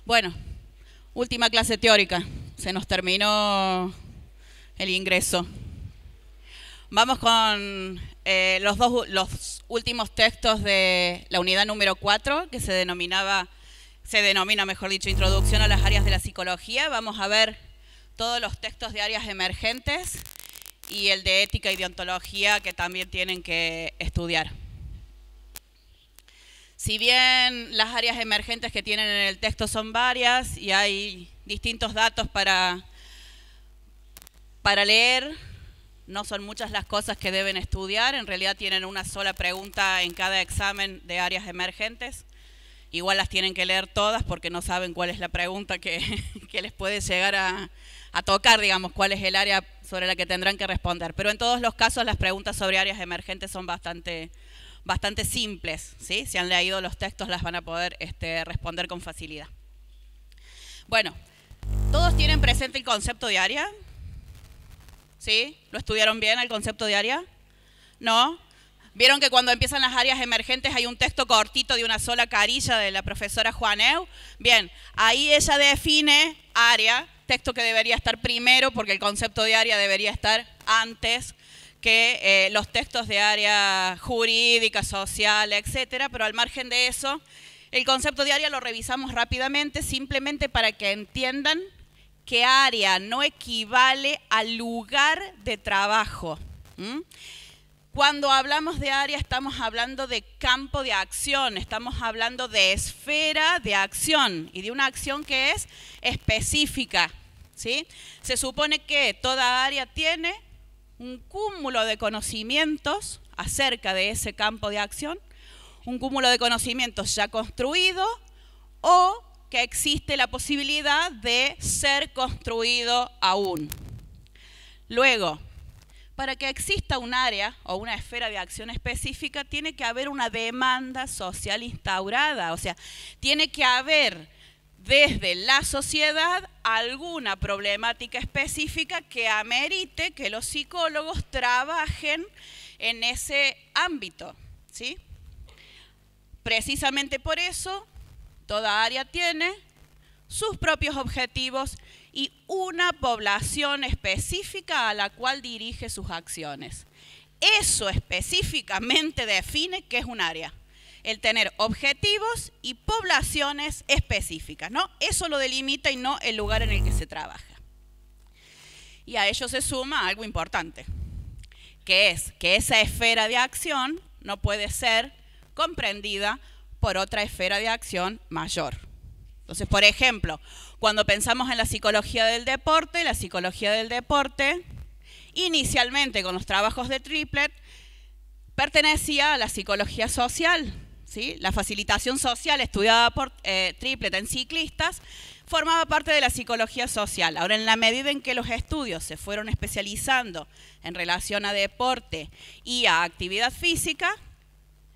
Bueno, última clase teórica. Se nos terminó el ingreso. Vamos con los últimos textos de la unidad número 4, que se denomina, mejor dicho, Introducción a las áreas de la psicología. Vamos a ver todos los textos de áreas emergentes y el de ética y deontología que también tienen que estudiar. Si bien las áreas emergentes que tienen en el texto son varias y hay distintos datos para leer, no son muchas las cosas que deben estudiar. En realidad tienen una sola pregunta en cada examen de áreas emergentes. Igual las tienen que leer todas porque no saben cuál es la pregunta que les puede llegar a tocar, digamos, cuál es el área sobre la que tendrán que responder. Pero en todos los casos las preguntas sobre áreas emergentes son bastante simples, ¿sí? Si han leído los textos las van a poder responder con facilidad. Bueno, ¿todos tienen presente el concepto de área? ¿Sí? ¿Lo estudiaron bien el concepto de área? ¿No? ¿Vieron que cuando empiezan las áreas emergentes hay un texto cortito de una sola carilla de la profesora Juaneu? Bien, ahí ella define área, texto que debería estar primero porque el concepto de área debería estar antes que los textos de área jurídica, social, etcétera, pero al margen de eso, el concepto de área lo revisamos rápidamente, simplemente para que entiendan que área no equivale al lugar de trabajo. Cuando hablamos de área estamos hablando de campo de acción, estamos hablando de esfera de acción y de una acción que es específica, ¿sí? Se supone que toda área tiene un cúmulo de conocimientos acerca de ese campo de acción, un cúmulo de conocimientos ya construido o que existe la posibilidad de ser construido aún. Luego, para que exista un área o una esfera de acción específica, tiene que haber una demanda social instaurada, o sea, tiene que haber desde la sociedad alguna problemática específica que amerite que los psicólogos trabajen en ese ámbito, ¿sí? Precisamente por eso, toda área tiene sus propios objetivos y una población específica a la cual dirige sus acciones. Eso específicamente define qué es un área. El tener objetivos y poblaciones específicas, ¿no? Eso lo delimita y no el lugar en el que se trabaja. Y a ello se suma algo importante, que es que esa esfera de acción no puede ser comprendida por otra esfera de acción mayor. Entonces, por ejemplo, cuando pensamos en la psicología del deporte inicialmente con los trabajos de Triplett, pertenecía a la psicología social, ¿sí? La facilitación social estudiada por Triplett en ciclistas formaba parte de la psicología social. Ahora, en la medida en que los estudios se fueron especializando en relación a deporte y a actividad física,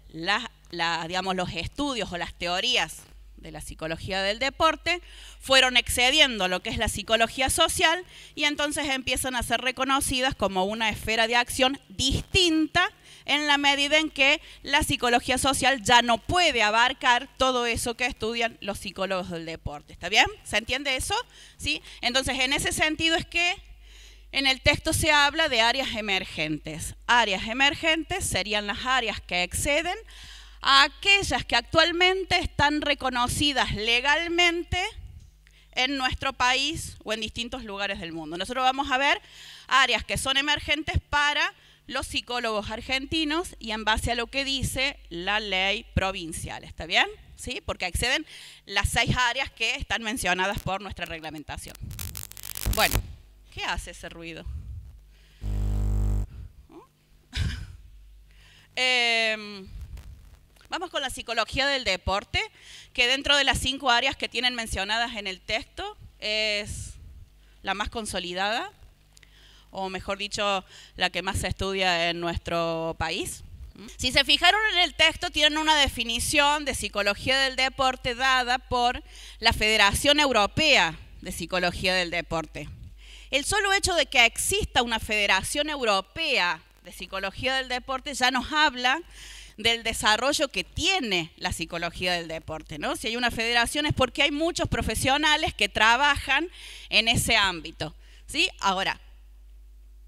digamos, los estudios o las teorías de la psicología del deporte fueron excediendo lo que es la psicología social y entonces empiezan a ser reconocidas como una esfera de acción distinta en la medida en que la psicología social ya no puede abarcar todo eso que estudian los psicólogos del deporte. ¿Está bien? ¿Se entiende eso? ¿Sí? Entonces, en ese sentido es que en el texto se habla de áreas emergentes. Áreas emergentes serían las áreas que exceden a aquellas que actualmente están reconocidas legalmente en nuestro país o en distintos lugares del mundo. Nosotros vamos a ver áreas que son emergentes para los psicólogos argentinos y en base a lo que dice la ley provincial. ¿Está bien? ¿Sí? Porque exceden las 6 áreas que están mencionadas por nuestra reglamentación. Bueno, ¿qué hace ese ruido? Vamos con la psicología del deporte, que dentro de las 5 áreas que tienen mencionadas en el texto es la más consolidada, o mejor dicho, la que más se estudia en nuestro país. Si se fijaron en el texto, tienen una definición de psicología del deporte dada por la Federación Europea de Psicología del Deporte. El solo hecho de que exista una Federación Europea de Psicología del Deporte ya nos habla del desarrollo que tiene la psicología del deporte, ¿no? Si hay una federación es porque hay muchos profesionales que trabajan en ese ámbito, ¿sí? Ahora,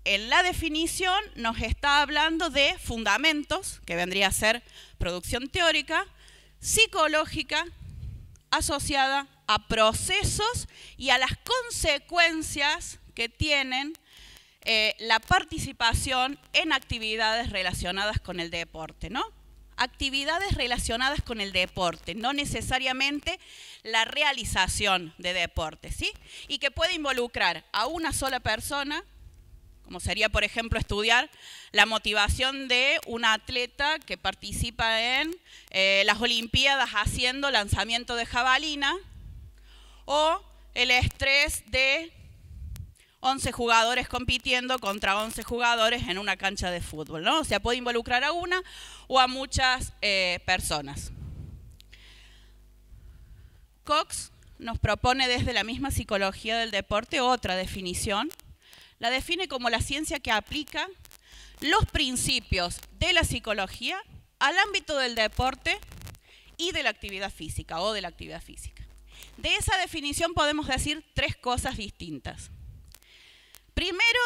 en la definición nos está hablando de fundamentos, que vendría a ser producción teórica, psicológica, asociada a procesos y a las consecuencias que tienen la participación en actividades relacionadas con el deporte, ¿no? Actividades relacionadas con el deporte, no necesariamente la realización de deporte, ¿sí? Y que puede involucrar a una sola persona, como sería, por ejemplo, estudiar la motivación de un atleta que participa en las Olimpiadas haciendo lanzamiento de jabalina, o el estrés de 11 jugadores compitiendo contra 11 jugadores en una cancha de fútbol, ¿no? O sea, puede involucrar a una o a muchas personas. Cox nos propone desde la misma psicología del deporte otra definición. La define como la ciencia que aplica los principios de la psicología al ámbito del deporte y de la actividad física o de la actividad física. De esa definición podemos decir tres cosas distintas. Primero,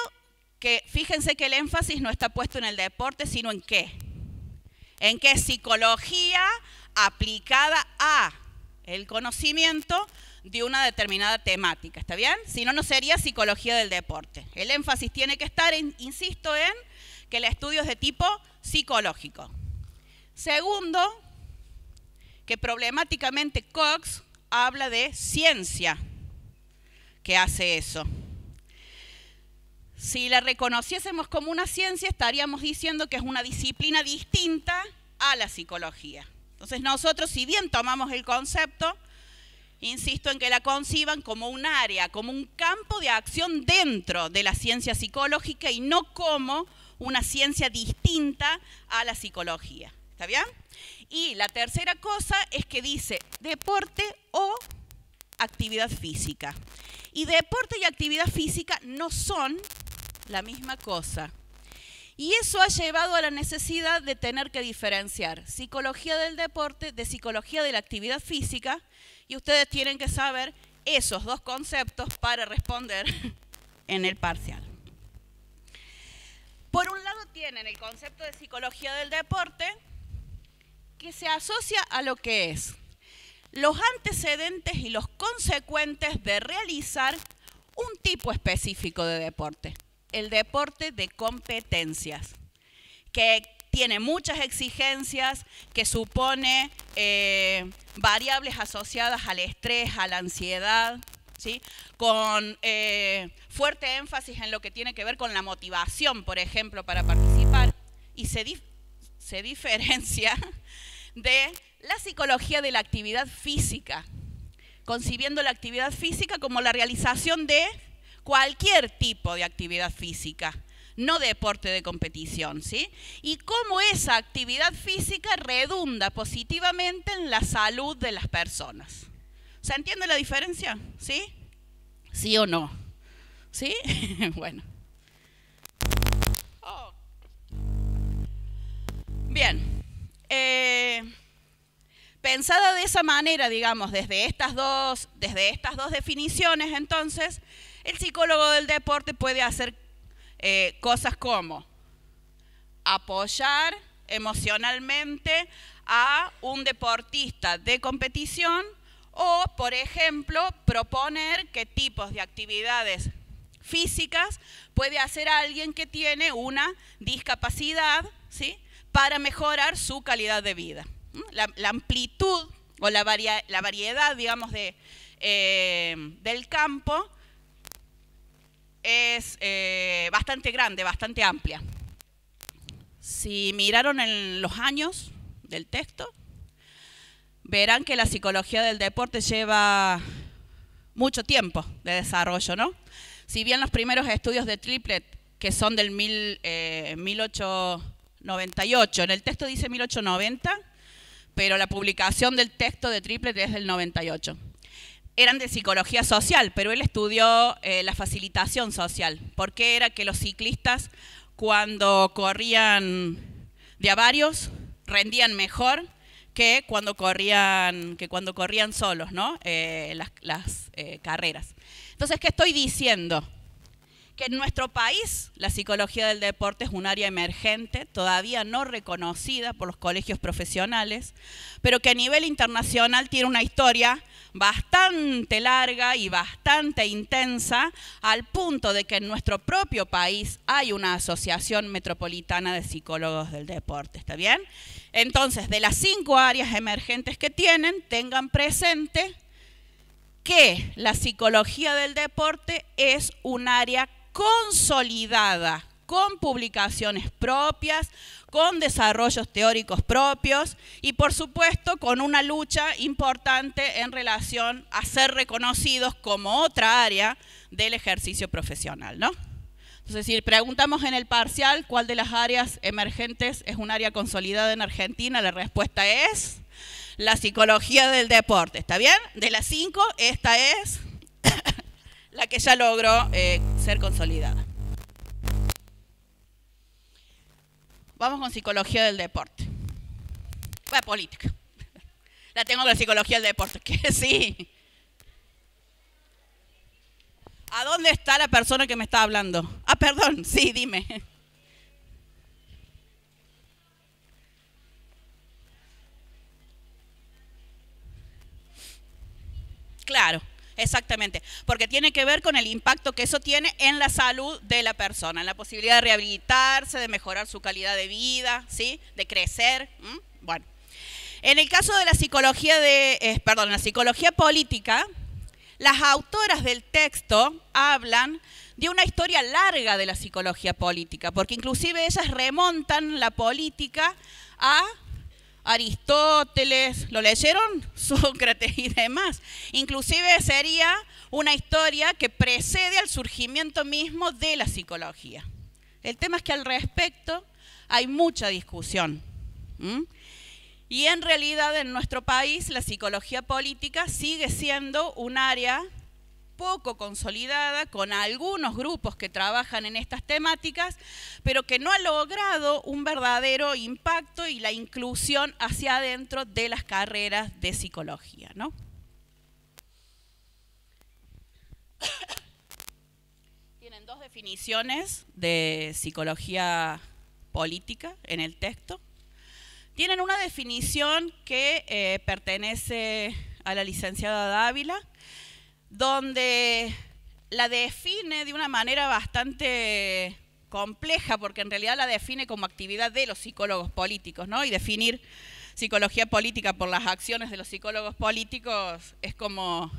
que fíjense que el énfasis no está puesto en el deporte, sino en qué. En qué psicología aplicada a el conocimiento de una determinada temática, ¿está bien? Si no, no sería psicología del deporte. El énfasis tiene que estar, insisto, en que el estudio es de tipo psicológico. Segundo, que problemáticamente Cox habla de ciencia que hace eso. Si la reconociésemos como una ciencia, estaríamos diciendo que es una disciplina distinta a la psicología. Entonces nosotros, si bien tomamos el concepto, insisto en que la conciban como un área, como un campo de acción dentro de la ciencia psicológica y no como una ciencia distinta a la psicología. ¿Está bien? Y la tercera cosa es que dice deporte o actividad física. Y deporte y actividad física no son la misma cosa. Y eso ha llevado a la necesidad de tener que diferenciar psicología del deporte de psicología de la actividad física, y ustedes tienen que saber esos dos conceptos para responder en el parcial. Por un lado tienen el concepto de psicología del deporte, que se asocia a lo que es los antecedentes y los consecuentes de realizar un tipo específico de deporte, el deporte de competencias, que tiene muchas exigencias, que supone variables asociadas al estrés, a la ansiedad, ¿sí? Con fuerte énfasis en lo que tiene que ver con la motivación, por ejemplo, para participar, y se diferencia de la psicología de la actividad física, concibiendo la actividad física como la realización de cualquier tipo de actividad física, no deporte de competición, ¿sí? Y cómo esa actividad física redunda positivamente en la salud de las personas. ¿Se entiende la diferencia? ¿Sí? ¿Sí o no? ¿Sí? Bueno. Oh. Bien. Pensada de esa manera, digamos, desde estas dos definiciones, entonces, el psicólogo del deporte puede hacer cosas como apoyar emocionalmente a un deportista de competición o, por ejemplo, proponer qué tipos de actividades físicas puede hacer alguien que tiene una discapacidad, ¿sí?, para mejorar su calidad de vida. La amplitud o la variedad, digamos, del campo es bastante grande, bastante amplia. Si miraron en los años del texto, verán que la psicología del deporte lleva mucho tiempo de desarrollo, ¿no? Si bien los primeros estudios de Triplett, que son del 1898, en el texto dice 1890, pero la publicación del texto de Triplett es del 98. Eran de psicología social, pero él estudió la facilitación social. ¿Por qué era que los ciclistas, cuando corrían de a varios, rendían mejor que cuando corrían solos, ¿no? Las carreras. Entonces, ¿qué estoy diciendo? Que en nuestro país la psicología del deporte es un área emergente, todavía no reconocida por los colegios profesionales, pero que a nivel internacional tiene una historia bastante larga y bastante intensa, al punto de que en nuestro propio país hay una asociación metropolitana de psicólogos del deporte, ¿está bien? Entonces, de las 5 áreas emergentes que tienen, tengan presente que la psicología del deporte es un área consolidada, con publicaciones propias, con desarrollos teóricos propios y por supuesto con una lucha importante en relación a ser reconocidos como otra área del ejercicio profesional, ¿no? Entonces, si preguntamos en el parcial cuál de las áreas emergentes es un área consolidada en Argentina, la respuesta es la psicología del deporte, ¿está bien? De las 5, esta es la que ya logró ser consolidada. Vamos con psicología del deporte. Bueno, política. La tengo con la psicología del deporte, que sí. ¿A dónde está la persona que me está hablando? Ah, perdón, sí, dime. Claro. Exactamente, porque tiene que ver con el impacto que eso tiene en la salud de la persona, en la posibilidad de rehabilitarse, de mejorar su calidad de vida, ¿sí? De crecer. Bueno, en el caso de la psicología la psicología política, las autoras del texto hablan de una historia larga de la psicología política, porque inclusive ellas remontan la política a Aristóteles, ¿lo leyeron? Sócrates y demás. Inclusive sería una historia que precede al surgimiento mismo de la psicología. El tema es que al respecto hay mucha discusión. Y en realidad en nuestro país la psicología política sigue siendo un área poco consolidada, con algunos grupos que trabajan en estas temáticas, pero que no ha logrado un verdadero impacto y la inclusión hacia adentro de las carreras de psicología, ¿no? Tienen 2 definiciones de psicología política en el texto. Tienen una definición que pertenece a la licenciada Dávila, donde la define de una manera bastante compleja, porque en realidad la define como actividad de los psicólogos políticos, ¿no? Y definir psicología política por las acciones de los psicólogos políticos es como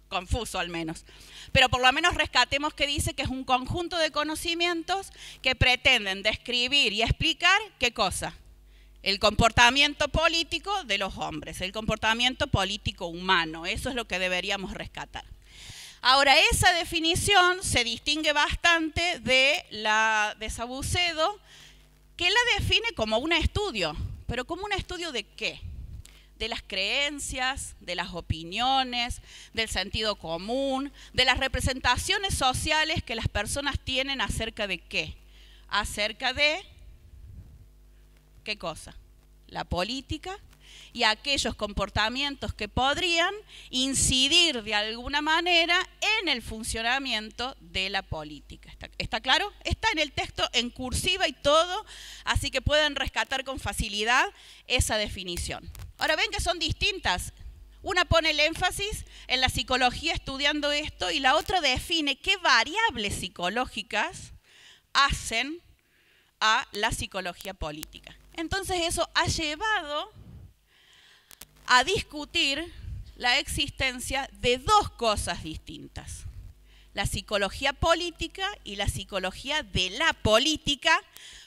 confuso al menos. Pero por lo menos rescatemos que dice que es un conjunto de conocimientos que pretenden describir y explicar ¿qué cosa? El comportamiento político de los hombres, el comportamiento político humano, eso es lo que deberíamos rescatar. Ahora, esa definición se distingue bastante de la de Saucedo, que la define como un estudio, pero como un estudio ¿de qué? De las creencias, de las opiniones, del sentido común, de las representaciones sociales que las personas tienen acerca de qué, acerca de ¿qué cosa? La política y aquellos comportamientos que podrían incidir de alguna manera en el funcionamiento de la política. ¿Está claro? Está en el texto en cursiva y todo, así que pueden rescatar con facilidad esa definición. Ahora ven que son distintas. Una pone el énfasis en la psicología estudiando esto y la otra define qué variables psicológicas hacen a la psicología política. Entonces eso ha llevado a discutir la existencia de 2 cosas distintas. La psicología política y la psicología de la política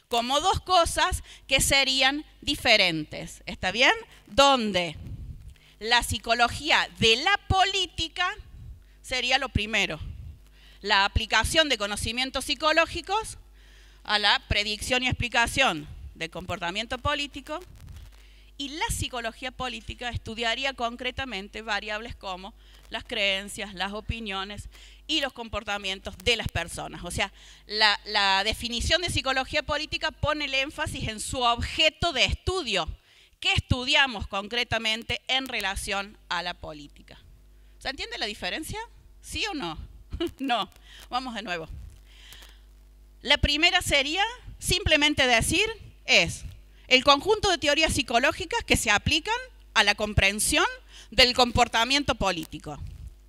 como 2 cosas que serían diferentes. ¿Está bien? Donde la psicología de la política sería lo primero. La aplicación de conocimientos psicológicos a la predicción y explicación del comportamiento político, y la psicología política estudiaría concretamente variables como las creencias, las opiniones y los comportamientos de las personas. O sea, la definición de psicología política pone el énfasis en su objeto de estudio ¿Qué estudiamos concretamente en relación a la política? ¿Se entiende la diferencia? ¿Sí o no? No. Vamos de nuevo. La primera sería simplemente decir es el conjunto de teorías psicológicas que se aplican a la comprensión del comportamiento político.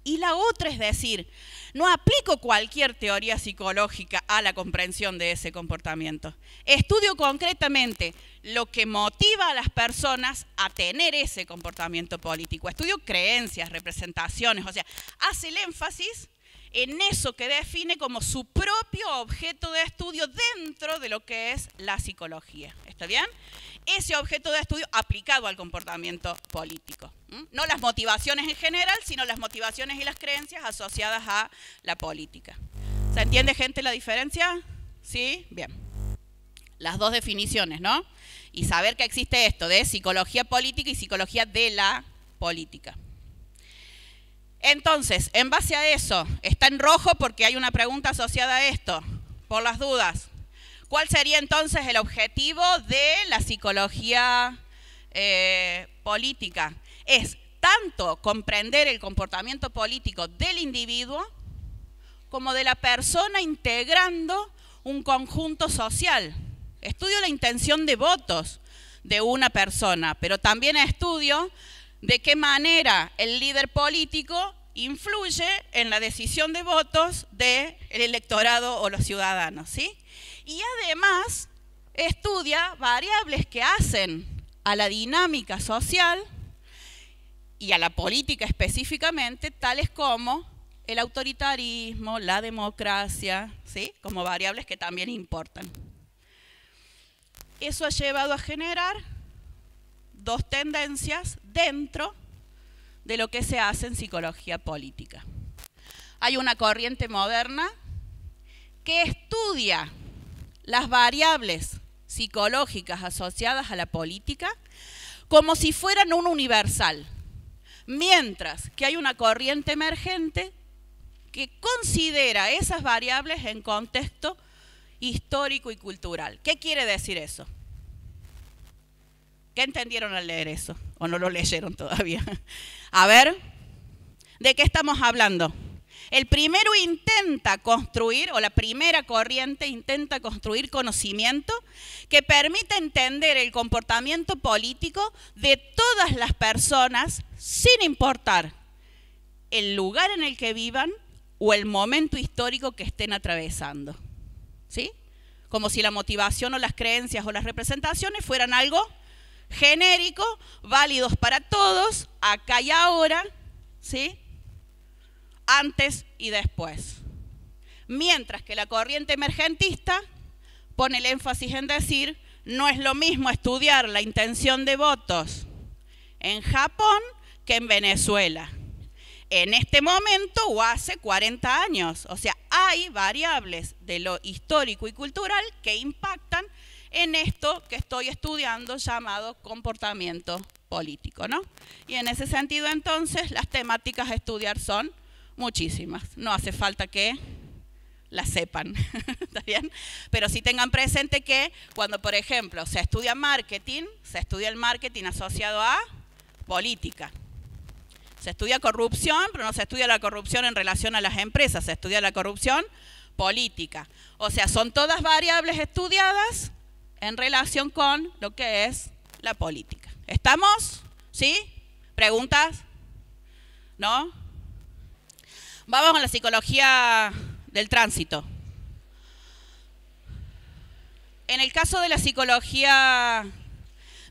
Y la otra es decir, no aplico cualquier teoría psicológica a la comprensión de ese comportamiento. Estudio concretamente lo que motiva a las personas a tener ese comportamiento político. Estudio creencias, representaciones, o sea, hace el énfasis en eso que define como su propio objeto de estudio dentro de lo que es la psicología. ¿Está bien? Ese objeto de estudio aplicado al comportamiento político. No las motivaciones en general, sino las motivaciones y las creencias asociadas a la política. ¿Se entiende, gente, la diferencia? ¿Sí? Bien. Las dos definiciones, ¿no? Y saber que existe esto de psicología política y psicología de la política. Entonces, en base a eso, está en rojo porque hay una pregunta asociada a esto, por las dudas. ¿Cuál sería entonces el objetivo de la psicología política? Es tanto comprender el comportamiento político del individuo como de la persona integrando un conjunto social. Estudio la intención de votos de una persona, pero también estudio de qué manera el líder político influye en la decisión de votos del electorado o los ciudadanos, ¿sí? Y además estudia variables que hacen a la dinámica social y a la política específicamente, tales como el autoritarismo, la democracia, ¿sí? Como variables que también importan. Eso ha llevado a generar dos tendencias dentro de lo que se hace en psicología política. Hay una corriente moderna que estudia las variables psicológicas asociadas a la política como si fueran un universal, mientras que hay una corriente emergente que considera esas variables en contexto histórico y cultural. ¿Qué quiere decir eso? ¿Qué entendieron al leer eso? ¿O no lo leyeron todavía? A ver, ¿de qué estamos hablando? El primero intenta construir, o la primera corriente intenta construir conocimiento que permita entender el comportamiento político de todas las personas sin importar el lugar en el que vivan o el momento histórico que estén atravesando. ¿Sí? Como si la motivación o las creencias o las representaciones fueran algo genérico, válidos para todos, acá y ahora, ¿sí? Antes y después. Mientras que la corriente emergentista pone el énfasis en decir, no es lo mismo estudiar la intención de votos en Japón que en Venezuela. En este momento o hace 40 años. O sea, hay variables de lo histórico y cultural que impactan en esto que estoy estudiando llamado comportamiento político, ¿no? Y en ese sentido, entonces, las temáticas a estudiar son muchísimas. No hace falta que las sepan, ¿está bien? Pero sí tengan presente que cuando, por ejemplo, se estudia marketing, se estudia el marketing asociado a política. Se estudia corrupción, pero no se estudia la corrupción en relación a las empresas, se estudia la corrupción política. O sea, son todas variables estudiadas en relación con lo que es la política. ¿Estamos? ¿Sí? ¿Preguntas? ¿No? Vamos a la psicología del tránsito. En el caso de la psicología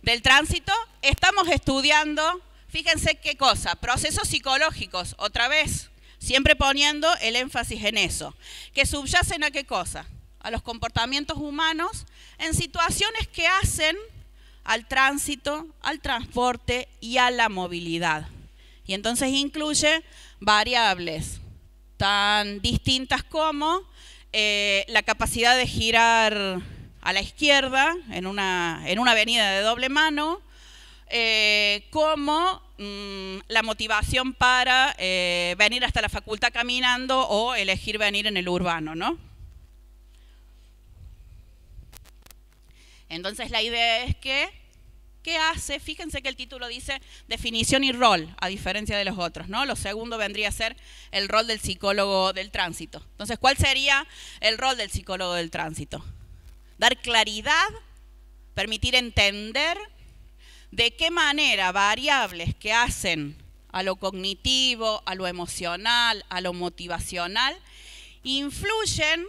del tránsito, estamos estudiando, fíjense qué cosa, procesos psicológicos, otra vez, siempre poniendo el énfasis en eso, que subyacen a qué cosa, a los comportamientos humanos en situaciones que hacen al tránsito, al transporte y a la movilidad. Y entonces incluye variables tan distintas como la capacidad de girar a la izquierda en una avenida de doble mano, como la motivación para venir hasta la facultad caminando o elegir venir en el urbano, ¿no? Entonces la idea es que ¿qué hace? Fíjense que el título dice definición y rol, a diferencia de los otros, ¿no? Lo segundo vendría a ser el rol del psicólogo del tránsito. Entonces, ¿cuál sería el rol del psicólogo del tránsito? Dar claridad, permitir entender de qué manera variables que hacen a lo cognitivo, a lo emocional, a lo motivacional, influyen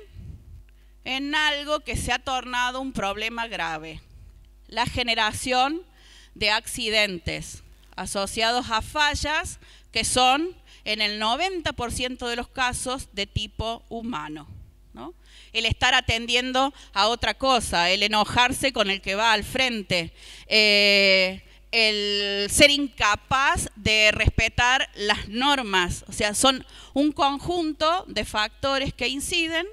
en algo que se ha tornado un problema grave. La generación de accidentes asociados a fallas que son en el 90% de los casos de tipo humano, ¿no? El estar atendiendo a otra cosa, el enojarse con el que va al frente, el ser incapaz de respetar las normas. O sea, son un conjunto de factores que inciden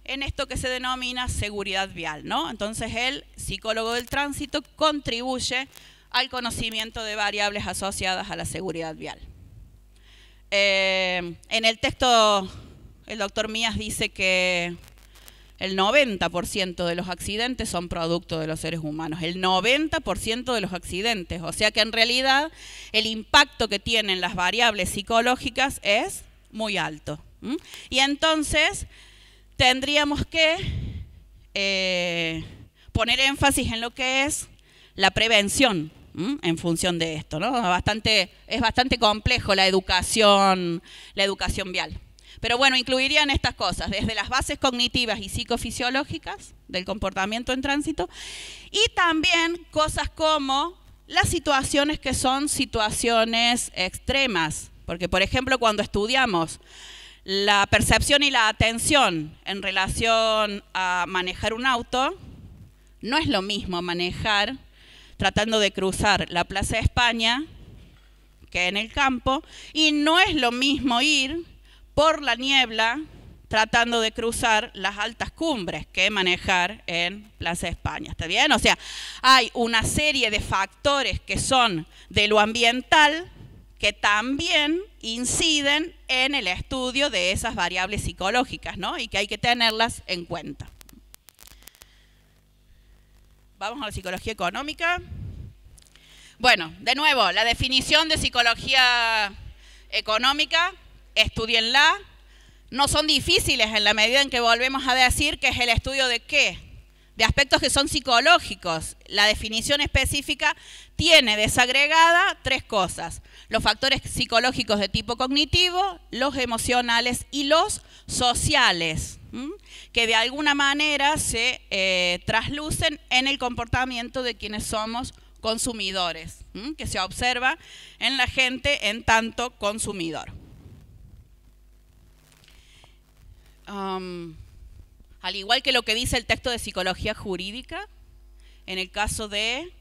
en esto que se denomina seguridad vial, ¿no? Entonces el psicólogo del tránsito contribuye al conocimiento de variables asociadas a la seguridad vial. En el texto, el doctor Mías dice que el 90% de los accidentes son producto de los seres humanos, el 90% de los accidentes, o sea que en realidad el impacto que tienen las variables psicológicas es muy alto. Y entonces tendríamos que poner énfasis en lo que es la prevención en función de esto, ¿no? Es bastante complejo la educación vial. Pero bueno, incluirían estas cosas, desde las bases cognitivas y psicofisiológicas del comportamiento en tránsito, y también cosas como las situaciones que son situaciones extremas. Porque, por ejemplo, cuando estudiamos la percepción y la atención en relación a manejar un auto, no es lo mismo manejar tratando de cruzar la Plaza de España que en el campo, y no es lo mismo ir por la niebla tratando de cruzar las altas cumbres que manejar en Plaza de España. ¿Está bien? O sea, hay una serie de factores que son de lo ambiental que también inciden en el estudio de esas variables psicológicas, ¿no? Y que hay que tenerlas en cuenta. Vamos a la psicología económica. Bueno, de nuevo, la definición de psicología económica, estudienla. No son difíciles en la medida en que volvemos a decir que es el estudio de ¿qué? De aspectos que son psicológicos. La definición específica tiene desagregada tres cosas: los factores psicológicos de tipo cognitivo, los emocionales y los sociales, que de alguna manera se traslucen en el comportamiento de quienes somos consumidores, que se observa en la gente en tanto consumidor. Al igual que lo que dice el texto de psicología jurídica, en el caso de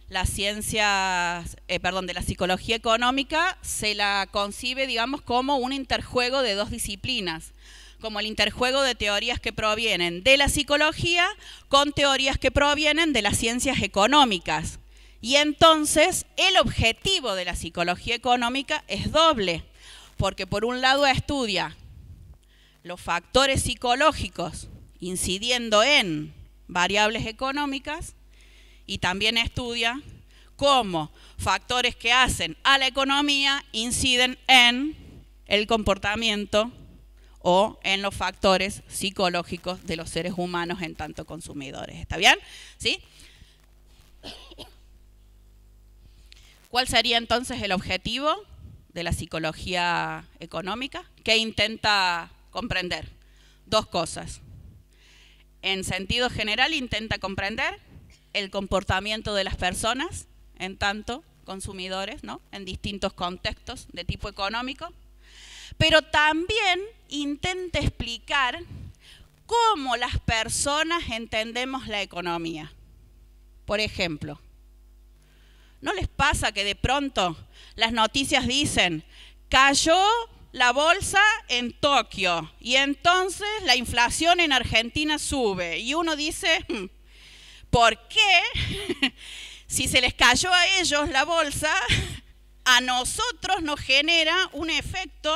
las ciencias, de la psicología económica, se la concibe, digamos, como un interjuego de dos disciplinas, como el interjuego de teorías que provienen de la psicología con teorías que provienen de las ciencias económicas. Y entonces el objetivo de la psicología económica es doble, porque por un lado estudia los factores psicológicos incidiendo en variables económicas y también estudia cómo factores que hacen a la economía inciden en el comportamiento o en los factores psicológicos de los seres humanos en tanto consumidores. ¿Está bien? ¿Sí? ¿Cuál sería entonces el objetivo de la psicología económica? ¿Qué intenta comprender? Dos cosas. En sentido general, intenta comprender el comportamiento de las personas en tanto consumidores, ¿no? En distintos contextos de tipo económico, pero también intenta explicar cómo las personas entendemos la economía. Por ejemplo, ¿no les pasa que de pronto las noticias dicen cayó la bolsa en Tokio y entonces la inflación en Argentina sube? Y uno dice, ¿por qué? Si se les cayó a ellos la bolsa, a nosotros nos genera un efecto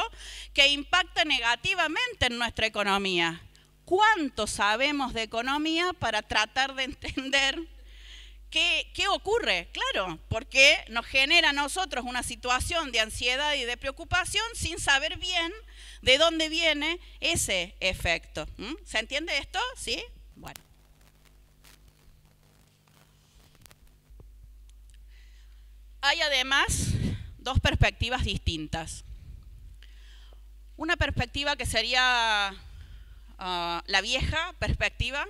que impacta negativamente en nuestra economía. ¿Cuánto sabemos de economía para tratar de entender ¿qué ocurre? Claro, porque nos genera a nosotros una situación de ansiedad y de preocupación sin saber bien de dónde viene ese efecto. ¿Se entiende esto? ¿Sí? Bueno. Hay además dos perspectivas distintas. Una perspectiva que sería la vieja perspectiva,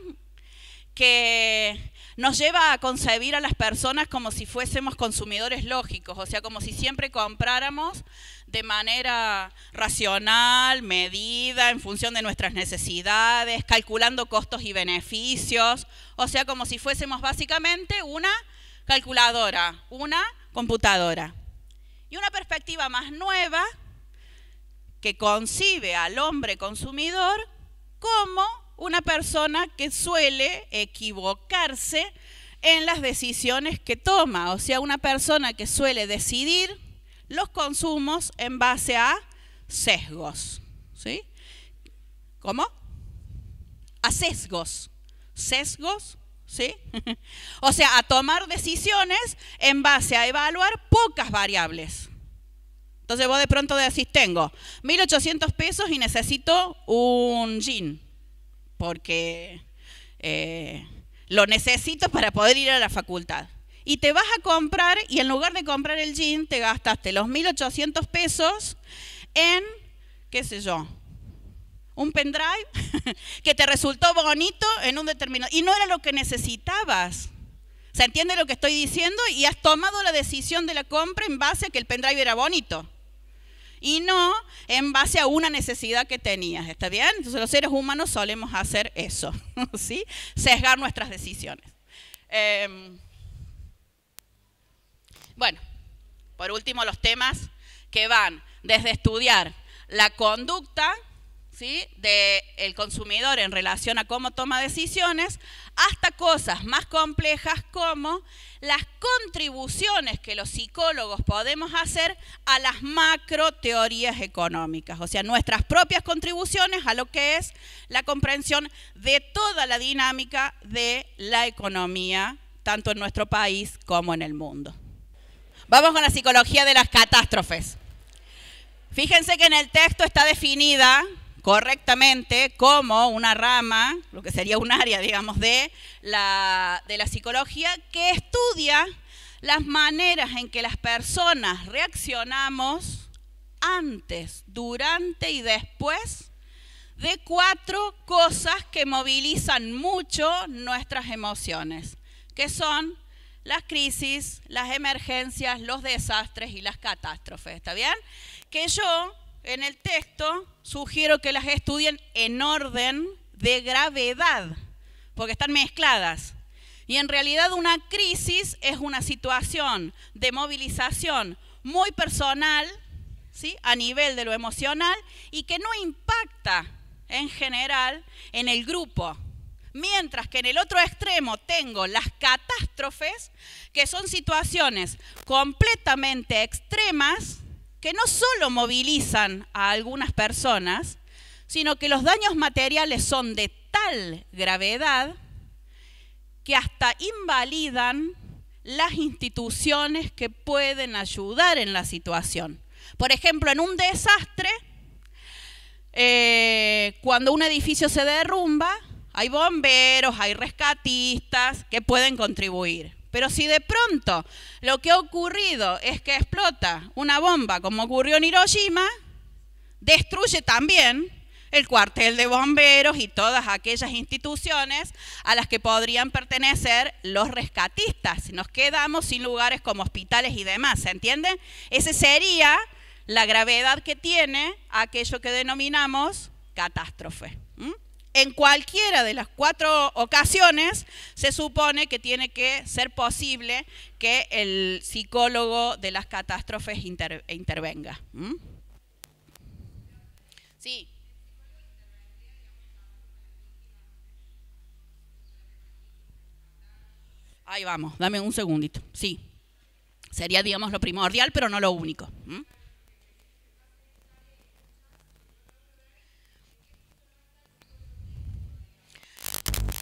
que nos lleva a concebir a las personas como si fuésemos consumidores lógicos, o sea, como si siempre compráramos de manera racional, medida, en función de nuestras necesidades, calculando costos y beneficios, o sea, como si fuésemos básicamente una calculadora, una computadora. Y una perspectiva más nueva que concibe al hombre consumidor como una persona que suele equivocarse en las decisiones que toma, o sea, una persona que suele decidir los consumos en base a sesgos, ¿sí? ¿Cómo? A sesgos. ¿Sesgos? ¿Sí? O sea, a tomar decisiones en base a evaluar pocas variables. Entonces vos de pronto decís, tengo 1.800 pesos y necesito un jean, porque lo necesito para poder ir a la facultad. Y te vas a comprar y en lugar de comprar el jean te gastaste los 1.800 pesos en, qué sé yo, un pendrive que te resultó bonito en un determinado... Y no era lo que necesitabas. ¿Se entiende lo que estoy diciendo? Y has tomado la decisión de la compra en base a que el pendrive era bonito. Y no en base a una necesidad que tenías, ¿está bien? Entonces los seres humanos solemos hacer eso, ¿sí? Sesgar nuestras decisiones. Bueno, por último los temas que van desde estudiar la conducta, ¿sí?, del consumidor en relación a cómo toma decisiones, hasta cosas más complejas como las contribuciones que los psicólogos podemos hacer a las macro teorías económicas, o sea, nuestras propias contribuciones a lo que es la comprensión de toda la dinámica de la economía, tanto en nuestro país como en el mundo. Vamos con la psicología de las catástrofes. Fíjense que en el texto está definida correctamente como una rama, lo que sería un área, digamos, de la psicología que estudia las maneras en que las personas reaccionamos antes, durante y después de 4 cosas que movilizan mucho nuestras emociones, que son las crisis, las emergencias, los desastres y las catástrofes, ¿está bien? Que yo en el texto sugiero que las estudien en orden de gravedad, porque están mezcladas. Y en realidad una crisis es una situación de movilización muy personal, ¿sí?, a nivel de lo emocional, y que no impacta en general en el grupo. Mientras que en el otro extremo tengo las catástrofes, que son situaciones completamente extremas, que no solo movilizan a algunas personas, sino que los daños materiales son de tal gravedad que hasta invalidan las instituciones que pueden ayudar en la situación. Por ejemplo, en un desastre, cuando un edificio se derrumba, hay bomberos, hay rescatistas que pueden contribuir. Pero si de pronto lo que ha ocurrido es que explota una bomba, como ocurrió en Hiroshima, destruye también el cuartel de bomberos y todas aquellas instituciones a las que podrían pertenecer los rescatistas. Nos quedamos sin lugares como hospitales y demás, ¿se entiende? Esa sería la gravedad que tiene aquello que denominamos catástrofe. En cualquiera de las 4 ocasiones se supone que tiene que ser posible que el psicólogo de las catástrofes intervenga. Sí. Ahí vamos, dame un segundito. Sí, sería, digamos, lo primordial, pero no lo único.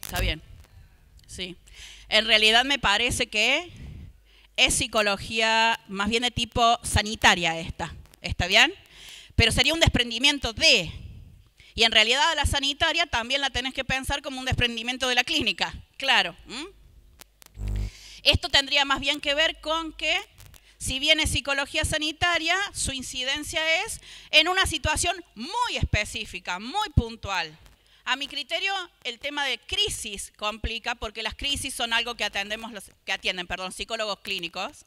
Está bien. Sí. En realidad me parece que es psicología más bien de tipo sanitaria esta. ¿Está bien? Pero sería un desprendimiento de... Y en realidad la sanitaria también la tenés que pensar como un desprendimiento de la clínica. Claro. Esto tendría más bien que ver con que, si bien es psicología sanitaria, su incidencia es en una situación muy específica, muy puntual. A mi criterio, el tema de crisis complica porque las crisis son algo que atienden psicólogos clínicos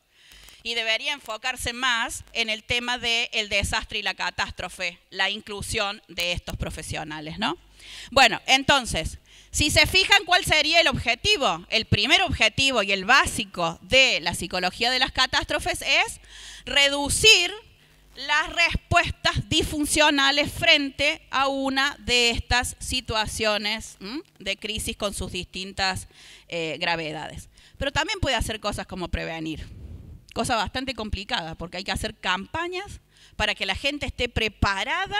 y debería enfocarse más en el tema del desastre y la catástrofe, la inclusión de estos profesionales, ¿no? Bueno, entonces, si se fijan cuál sería el objetivo, el primer objetivo y el básico de la psicología de las catástrofes es reducir las respuestas disfuncionales frente a una de estas situaciones de crisis con sus distintas gravedades. Pero también puede hacer cosas como prevenir, cosa bastante complicada porque hay que hacer campañas para que la gente esté preparada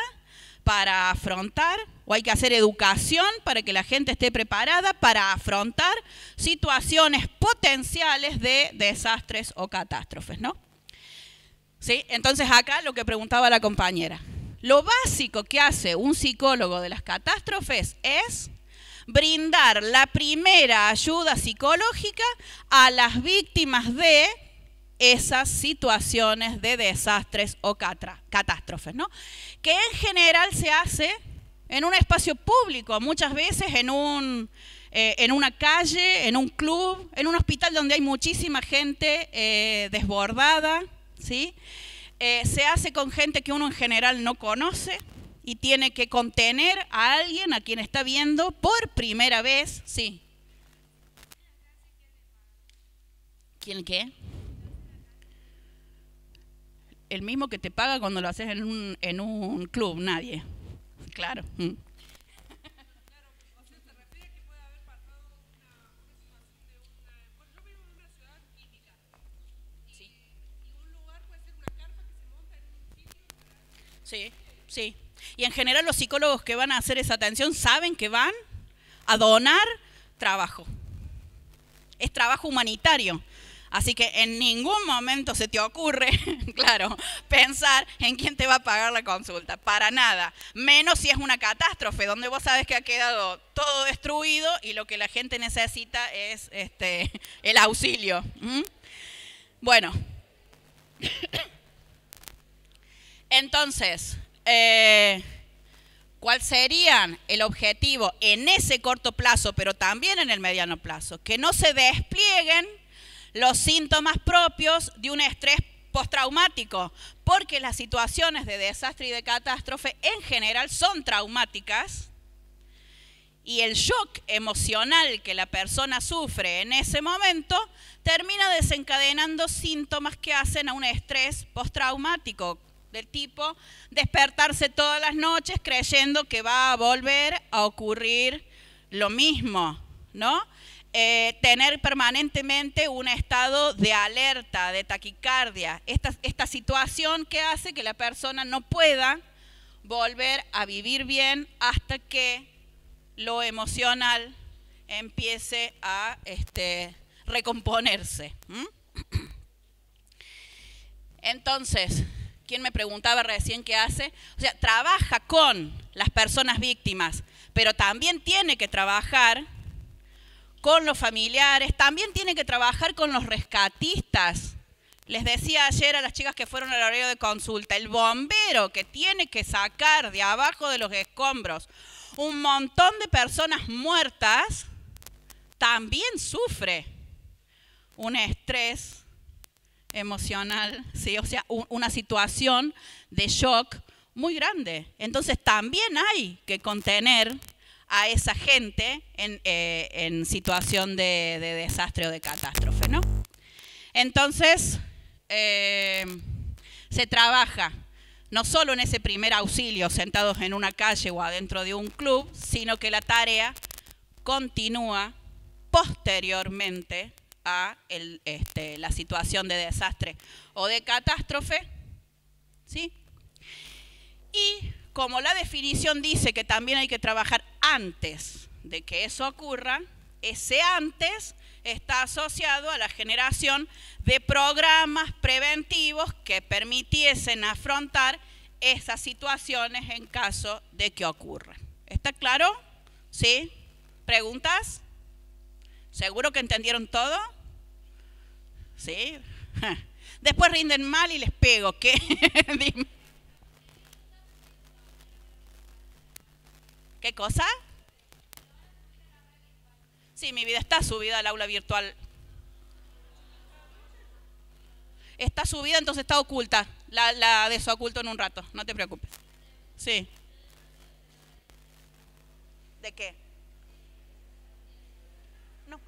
para afrontar, o hay que hacer educación para que la gente esté preparada para afrontar situaciones potenciales de desastres o catástrofes, ¿no? ¿Sí? Entonces acá lo que preguntaba la compañera. Lo básico que hace un psicólogo de las catástrofes es brindar la primera ayuda psicológica a las víctimas de esas situaciones de desastres o catástrofes, ¿no? Que en general se hace en un espacio público, muchas veces en una calle, en un club, en un hospital donde hay muchísima gente desbordada, ¿sí? Se hace con gente que uno en general no conoce y tiene que contener a alguien a quien está viendo por primera vez, ¿sí? ¿Quién qué? El mismo que te paga cuando lo haces en un club, nadie. Claro. Sí, sí. Y en general los psicólogos que van a hacer esa atención saben que van a donar trabajo. Es trabajo humanitario. Así que en ningún momento se te ocurre, claro, pensar en quién te va a pagar la consulta. Para nada. Menos si es una catástrofe, donde vos sabes que ha quedado todo destruido y lo que la gente necesita es el auxilio. Bueno. Entonces, ¿cuál sería el objetivo en ese corto plazo, pero también en el mediano plazo? Que no se desplieguen los síntomas propios de un estrés postraumático, porque las situaciones de desastre y de catástrofe en general son traumáticas y el shock emocional que la persona sufre en ese momento termina desencadenando síntomas que hacen a un estrés postraumático, del tipo despertarse todas las noches creyendo que va a volver a ocurrir lo mismo, ¿no? Tener permanentemente un estado de alerta, de taquicardia, esta situación que hace que la persona no pueda volver a vivir bien hasta que lo emocional empiece a recomponerse. Entonces, ¿quién me preguntaba recién qué hace? O sea, trabaja con las personas víctimas, pero también tiene que trabajar con los familiares, también tiene que trabajar con los rescatistas. Les decía ayer a las chicas que fueron al horario de consulta, el bombero que tiene que sacar de abajo de los escombros un montón de personas muertas, también sufre un estrés emocional, ¿sí? O sea, una situación de shock muy grande. Entonces también hay que contener a esa gente en situación de desastre o de catástrofe, ¿no? Entonces, se trabaja no solo en ese primer auxilio sentados en una calle o adentro de un club, sino que la tarea continúa posteriormente a la situación de desastre o de catástrofe, ¿sí? Y como la definición dice que también hay que trabajar antes de que eso ocurra, Ese antes está asociado a la generación de programas preventivos que permitiesen afrontar esas situaciones en caso de que ocurran. ¿Está claro? ¿Sí? ¿Preguntas? ¿Seguro que entendieron todo? ¿Sí? Después rinden mal y les pego. ¿Qué? Dime. ¿Qué cosa? Sí, mi vida está subida al aula virtual. Está subida, entonces está oculta. La desoculto en un rato, no te preocupes. Sí. ¿De qué? No.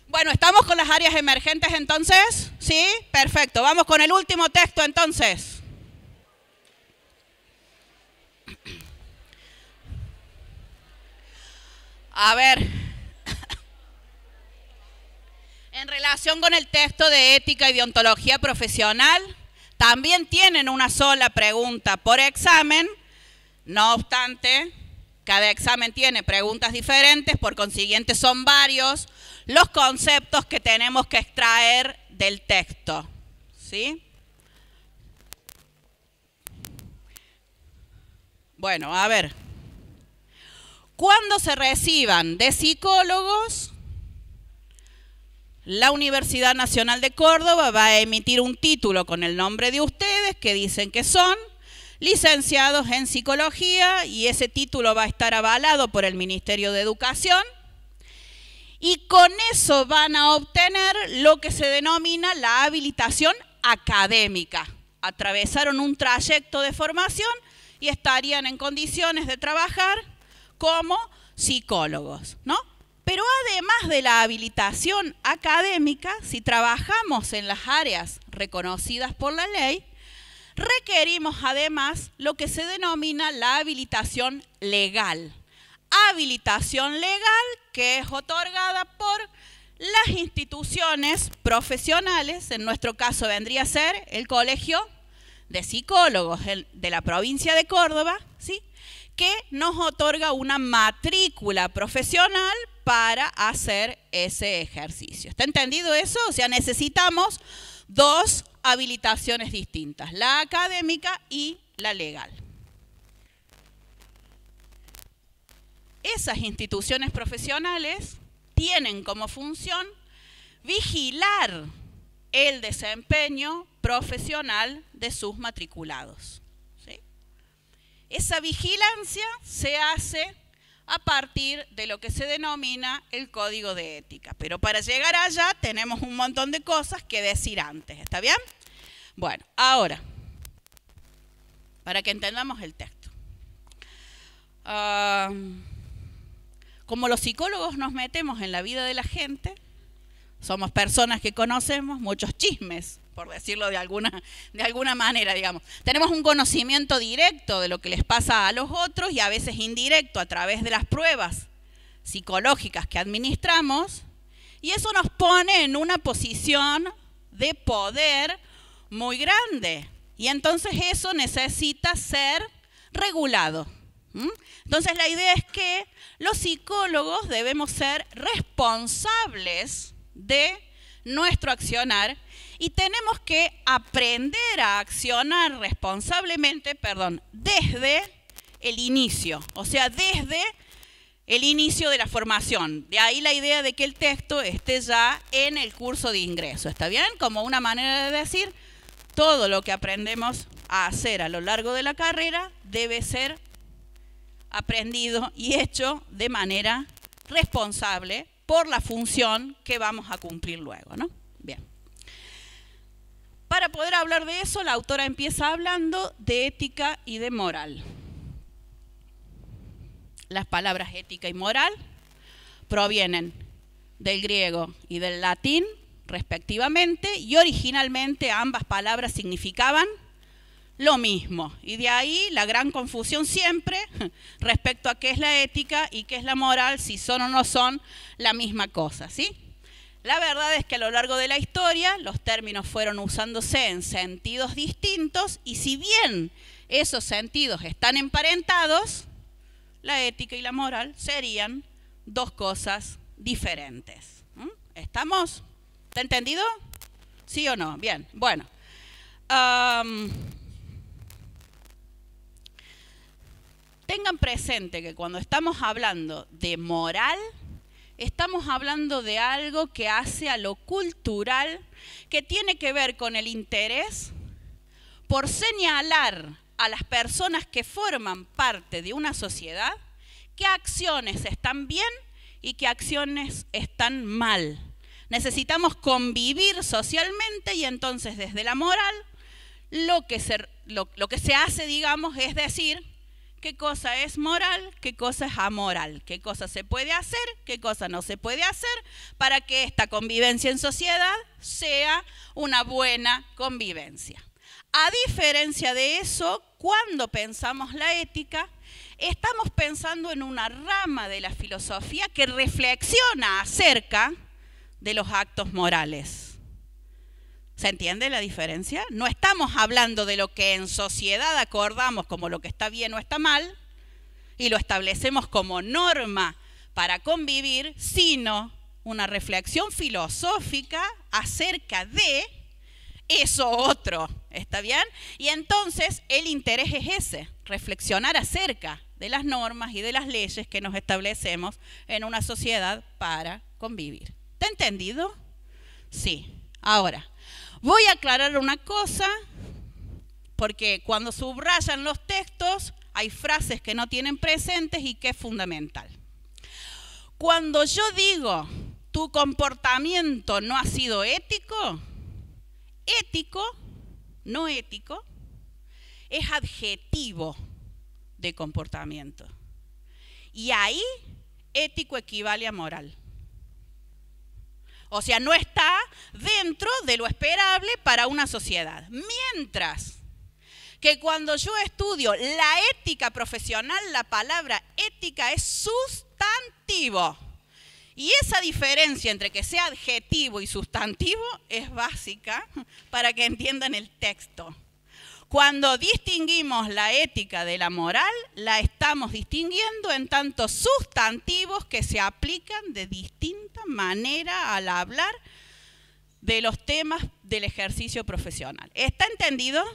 Bueno, ¿estamos con las áreas emergentes entonces? ¿Sí? Perfecto. Vamos con el último texto entonces. A ver, en relación con el texto de ética y deontología profesional, también tienen una sola pregunta por examen. No obstante, cada examen tiene preguntas diferentes, por consiguiente son varios los conceptos que tenemos que extraer del texto. ¿Sí? Bueno, a ver. Cuando se reciban de psicólogos, la Universidad Nacional de Córdoba va a emitir un título con el nombre de ustedes que dicen que son licenciados en psicología y ese título va a estar avalado por el Ministerio de Educación y con eso van a obtener lo que se denomina la habilitación académica. Atravesaron un trayecto de formación y estarían en condiciones de trabajar como psicólogos, ¿no? Pero además de la habilitación académica, si trabajamos en las áreas reconocidas por la ley, requerimos además lo que se denomina la habilitación legal. Habilitación legal que es otorgada por las instituciones profesionales, en nuestro caso vendría a ser el Colegio de Psicólogos de la provincia de Córdoba, ¿sí?, que nos otorga una matrícula profesional para hacer ese ejercicio. ¿Está entendido eso? O sea, necesitamos dos habilitaciones distintas, la académica y la legal. Esas instituciones profesionales tienen como función vigilar el desempeño profesional de sus matriculados. Esa vigilancia se hace a partir de lo que se denomina el Código de Ética. Pero para llegar allá tenemos un montón de cosas que decir antes. ¿Está bien? Bueno, ahora, para que entendamos el texto. Como los psicólogos nos metemos en la vida de la gente, somos personas que conocemos muchos chismes, por decirlo de alguna manera, digamos. Tenemos un conocimiento directo de lo que les pasa a los otros y a veces indirecto a través de las pruebas psicológicas que administramos, y eso nos pone en una posición de poder muy grande. Y entonces eso necesita ser regulado. Entonces la idea es que los psicólogos debemos ser responsables de nuestro accionar y tenemos que aprender a accionar responsablemente, desde el inicio, o sea, desde el inicio de la formación. De ahí la idea de que el texto esté ya en el curso de ingreso, ¿está bien? Como una manera de decir, todo lo que aprendemos a hacer a lo largo de la carrera debe ser aprendido y hecho de manera responsable por la función que vamos a cumplir luego, ¿no? Bien. Para poder hablar de eso, la autora empieza hablando de ética y de moral. Las palabras ética y moral provienen del griego y del latín, respectivamente, y originalmente ambas palabras significaban lo mismo. Y de ahí la gran confusión siempre respecto a qué es la ética y qué es la moral, si son o no son la misma cosa, ¿sí? La verdad es que a lo largo de la historia los términos fueron usándose en sentidos distintos y si bien esos sentidos están emparentados, la ética y la moral serían dos cosas diferentes. ¿Estamos? ¿Está entendido? ¿Sí o no? Bien, bueno. Tengan presente que cuando estamos hablando de moral, estamos hablando de algo que hace a lo cultural, que tiene que ver con el interés por señalar a las personas que forman parte de una sociedad qué acciones están bien y qué acciones están mal. Necesitamos convivir socialmente y entonces desde la moral lo que se hace, digamos, es decir qué cosa es moral, qué cosa es amoral, qué cosa se puede hacer, qué cosa no se puede hacer para que esta convivencia en sociedad sea una buena convivencia. A diferencia de eso, cuando pensamos la ética, estamos pensando en una rama de la filosofía que reflexiona acerca de los actos morales. ¿Se entiende la diferencia? No estamos hablando de lo que en sociedad acordamos como lo que está bien o está mal y lo establecemos como norma para convivir, sino una reflexión filosófica acerca de eso otro. ¿Está bien? Y entonces el interés es ese, reflexionar acerca de las normas y de las leyes que nos establecemos en una sociedad para convivir. ¿Está entendido? Sí. Ahora, voy a aclarar una cosa, porque cuando subrayan los textos hay frases que no tienen presentes y que es fundamental. Cuando yo digo tu comportamiento no ha sido ético, ético, no ético, es adjetivo de comportamiento. Y ahí ético equivale a moral. O sea, no está dentro de lo esperable para una sociedad. Mientras que cuando yo estudio la ética profesional, la palabra ética es sustantivo. Y esa diferencia entre que sea adjetivo y sustantivo es básica para que entiendan el texto. Cuando distinguimos la ética de la moral, la estamos distinguiendo en tantos sustantivos que se aplican de distinta manera al hablar de los temas del ejercicio profesional. ¿Está entendido?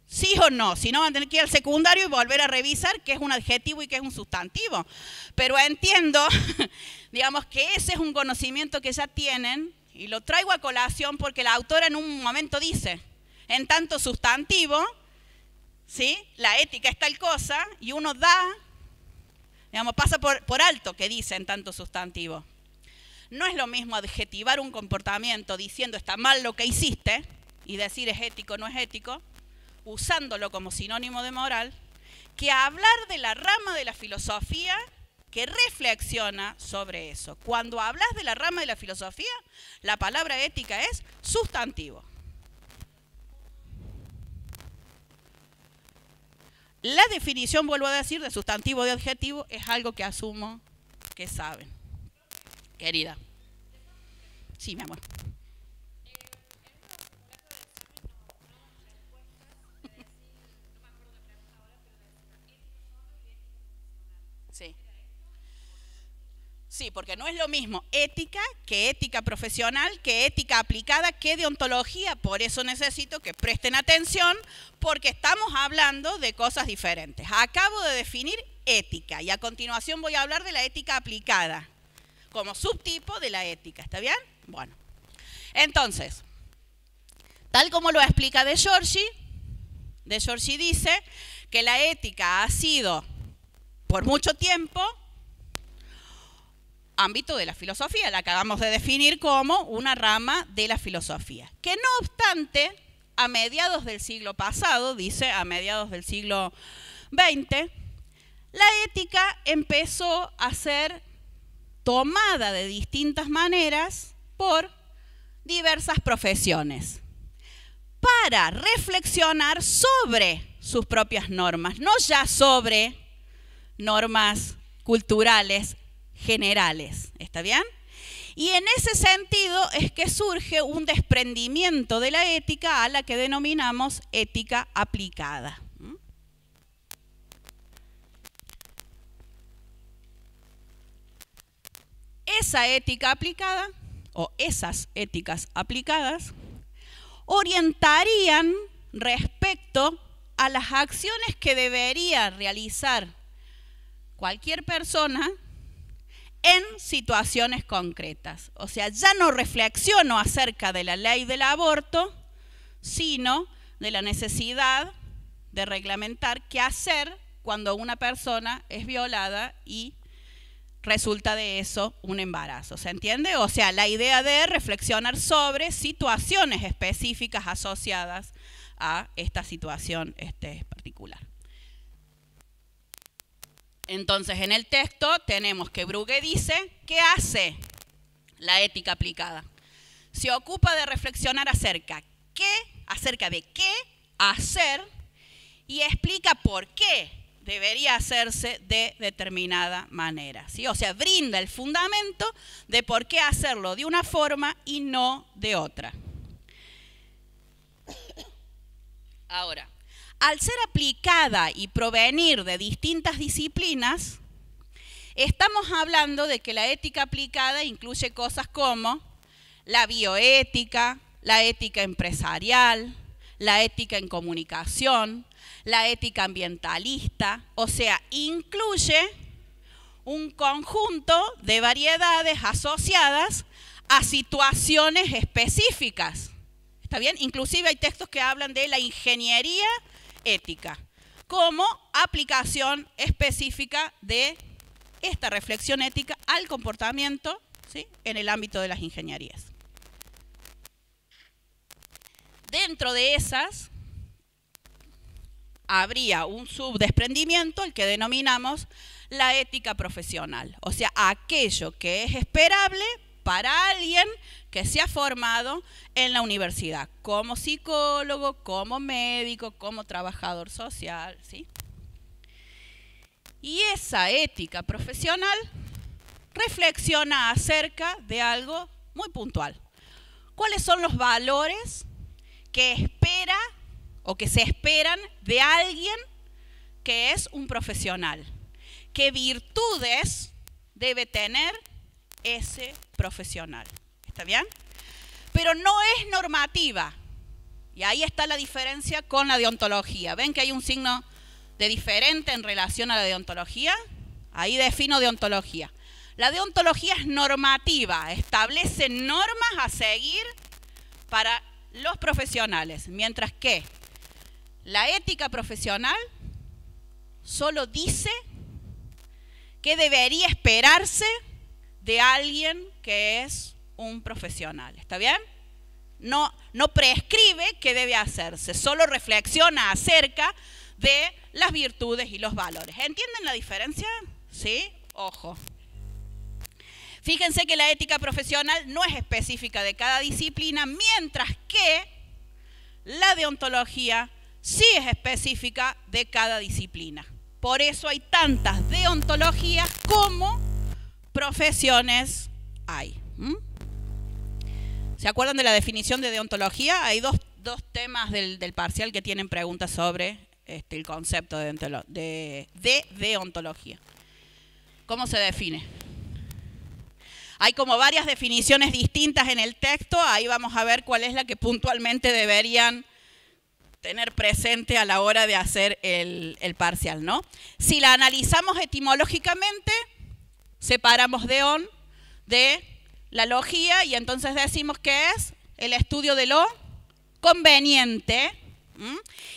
¿Sí o no? Si no, van a tener que ir al secundario y volver a revisar qué es un adjetivo y qué es un sustantivo. Pero entiendo, digamos, que ese es un conocimiento que ya tienen y lo traigo a colación porque la autora en un momento dice, en tanto sustantivo, ¿sí? La ética es tal cosa y uno digamos, pasa por alto que dice en tanto sustantivo. No es lo mismo adjetivar un comportamiento diciendo está mal lo que hiciste y decir es ético o no es ético, usándolo como sinónimo de moral, que hablar de la rama de la filosofía que reflexiona sobre eso. Cuando hablas de la rama de la filosofía, la palabra ética es sustantivo. La definición, vuelvo a decir, de sustantivo de adjetivo es algo que asumo que saben. Querida. Sí, mi amor. Sí. Sí, porque no es lo mismo ética que ética profesional, que ética aplicada, que deontología. Por eso necesito que presten atención, porque estamos hablando de cosas diferentes. Acabo de definir ética y a continuación voy a hablar de la ética aplicada, como subtipo de la ética. ¿Está bien? Bueno, entonces, tal como lo explica De Giorgi dice que la ética ha sido por mucho tiempo ámbito de la filosofía, la acabamos de definir como una rama de la filosofía. Que no obstante, a mediados del siglo pasado, dice a mediados del siglo XX, la ética empezó a ser tomada de distintas maneras por diversas profesiones para reflexionar sobre sus propias normas, no ya sobre normas culturales generales. ¿Está bien? Y en ese sentido es que surge un desprendimiento de la ética a la que denominamos ética aplicada. esa ética aplicada, o esas éticas aplicadas, orientarían respecto a las acciones que debería realizar cualquier persona en situaciones concretas. O sea, ya no reflexiono acerca de la ley del aborto, sino de la necesidad de reglamentar qué hacer cuando una persona es violada y resulta de eso un embarazo. ¿Se entiende? O sea, la idea de reflexionar sobre situaciones específicas asociadas a esta situación particular. Entonces, en el texto tenemos que Brugge dice, ¿qué hace la ética aplicada? Se ocupa de reflexionar acerca de qué hacer y explica por qué debería hacerse de determinada manera, ¿sí? O sea, brinda el fundamento de por qué hacerlo de una forma y no de otra. Ahora, al ser aplicada y provenir de distintas disciplinas, estamos hablando de que la ética aplicada incluye cosas como la bioética, la ética empresarial, la ética en comunicación, la ética ambientalista, o sea, incluye un conjunto de variedades asociadas a situaciones específicas. ¿Está bien? Inclusive hay textos que hablan de la ingeniería ética como aplicación específica de esta reflexión ética al comportamiento, ¿sí?, en el ámbito de las ingenierías. Dentro de esas habría un subdesprendimiento, el que denominamos la ética profesional, o sea, aquello que es esperable para alguien que se ha formado en la universidad, como psicólogo, como médico, como trabajador social, ¿sí? Y esa ética profesional reflexiona acerca de algo muy puntual. ¿Cuáles son los valores que espera o que se esperan de alguien que es un profesional? ¿Qué virtudes debe tener ese profesional? ¿Está bien? Pero no es normativa. Y ahí está la diferencia con la deontología. ¿Ven que hay un signo de diferente en relación a la deontología? Ahí defino deontología. La deontología es normativa, establece normas a seguir para los profesionales, mientras que la ética profesional solo dice qué debería esperarse de alguien que es un profesional. ¿Está bien? No prescribe qué debe hacerse, solo reflexiona acerca de las virtudes y los valores. ¿Entienden la diferencia? ¿Sí? Ojo. Fíjense que la ética profesional no es específica de cada disciplina, mientras que la deontología sí es específica de cada disciplina. Por eso hay tantas deontologías como profesiones hay. ¿Se acuerdan de la definición de deontología? Hay dos temas del parcial que tienen preguntas sobre el concepto de deontología. ¿Cómo se define? Hay como varias definiciones distintas en el texto. Ahí vamos a ver cuál es la que puntualmente deberían tener presente a la hora de hacer el parcial, ¿no? Si la analizamos etimológicamente, separamos deon de la logía y entonces decimos que es el estudio de lo conveniente,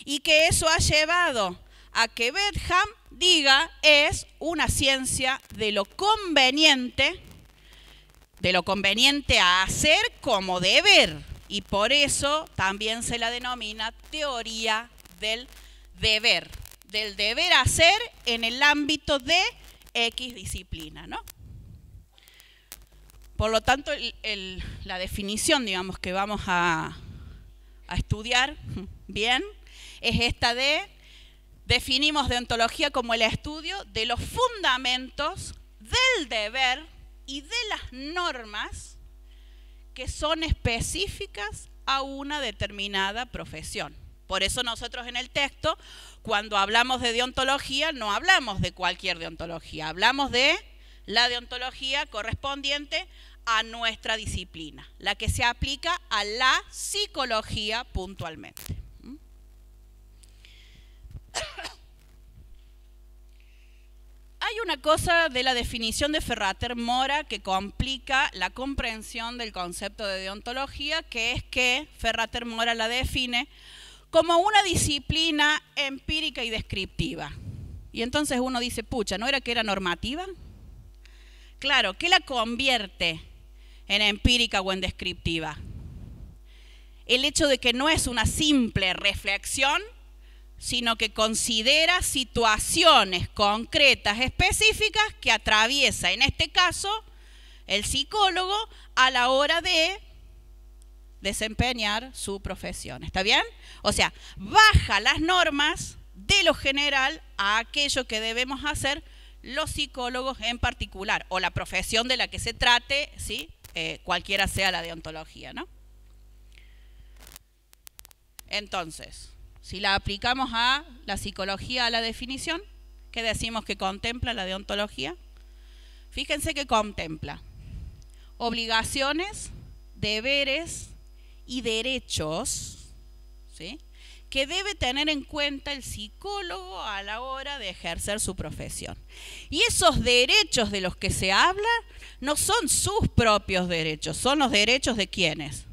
y que eso ha llevado a que Bentham diga es una ciencia de lo conveniente a hacer como deber, y por eso también se la denomina teoría del deber hacer en el ámbito de X disciplina, ¿no? Por lo tanto, la definición, digamos, que vamos a estudiar bien es esta definimos deontología como el estudio de los fundamentos del deber y de las normas que son específicas a una determinada profesión. Por eso nosotros en el texto, cuando hablamos de deontología, no hablamos de cualquier deontología, hablamos de la deontología correspondiente a nuestra disciplina, la que se aplica a la psicología puntualmente. Hay una cosa de la definición de Ferrater Mora que complica la comprensión del concepto de deontología, que es que Ferrater Mora la define como una disciplina empírica y descriptiva. Y entonces uno dice, pucha, ¿no era que era normativa? Claro, ¿qué la convierte en empírica o en descriptiva? El hecho de que no es una simple reflexión, sino que considera situaciones concretas, específicas, que atraviesa, en este caso, el psicólogo a la hora de desempeñar su profesión. ¿Está bien? O sea, baja las normas de lo general a aquello que debemos hacer los psicólogos en particular, o la profesión de la que se trate, ¿sí? Cualquiera sea la deontología, ¿no? Entonces, si la aplicamos a la psicología, a la definición, ¿qué decimos que contempla la deontología? Fíjense que contempla obligaciones, deberes y derechos, ¿sí?, que debe tener en cuenta el psicólogo a la hora de ejercer su profesión. Y esos derechos de los que se habla no son sus propios derechos, son los derechos de ¿quiénes?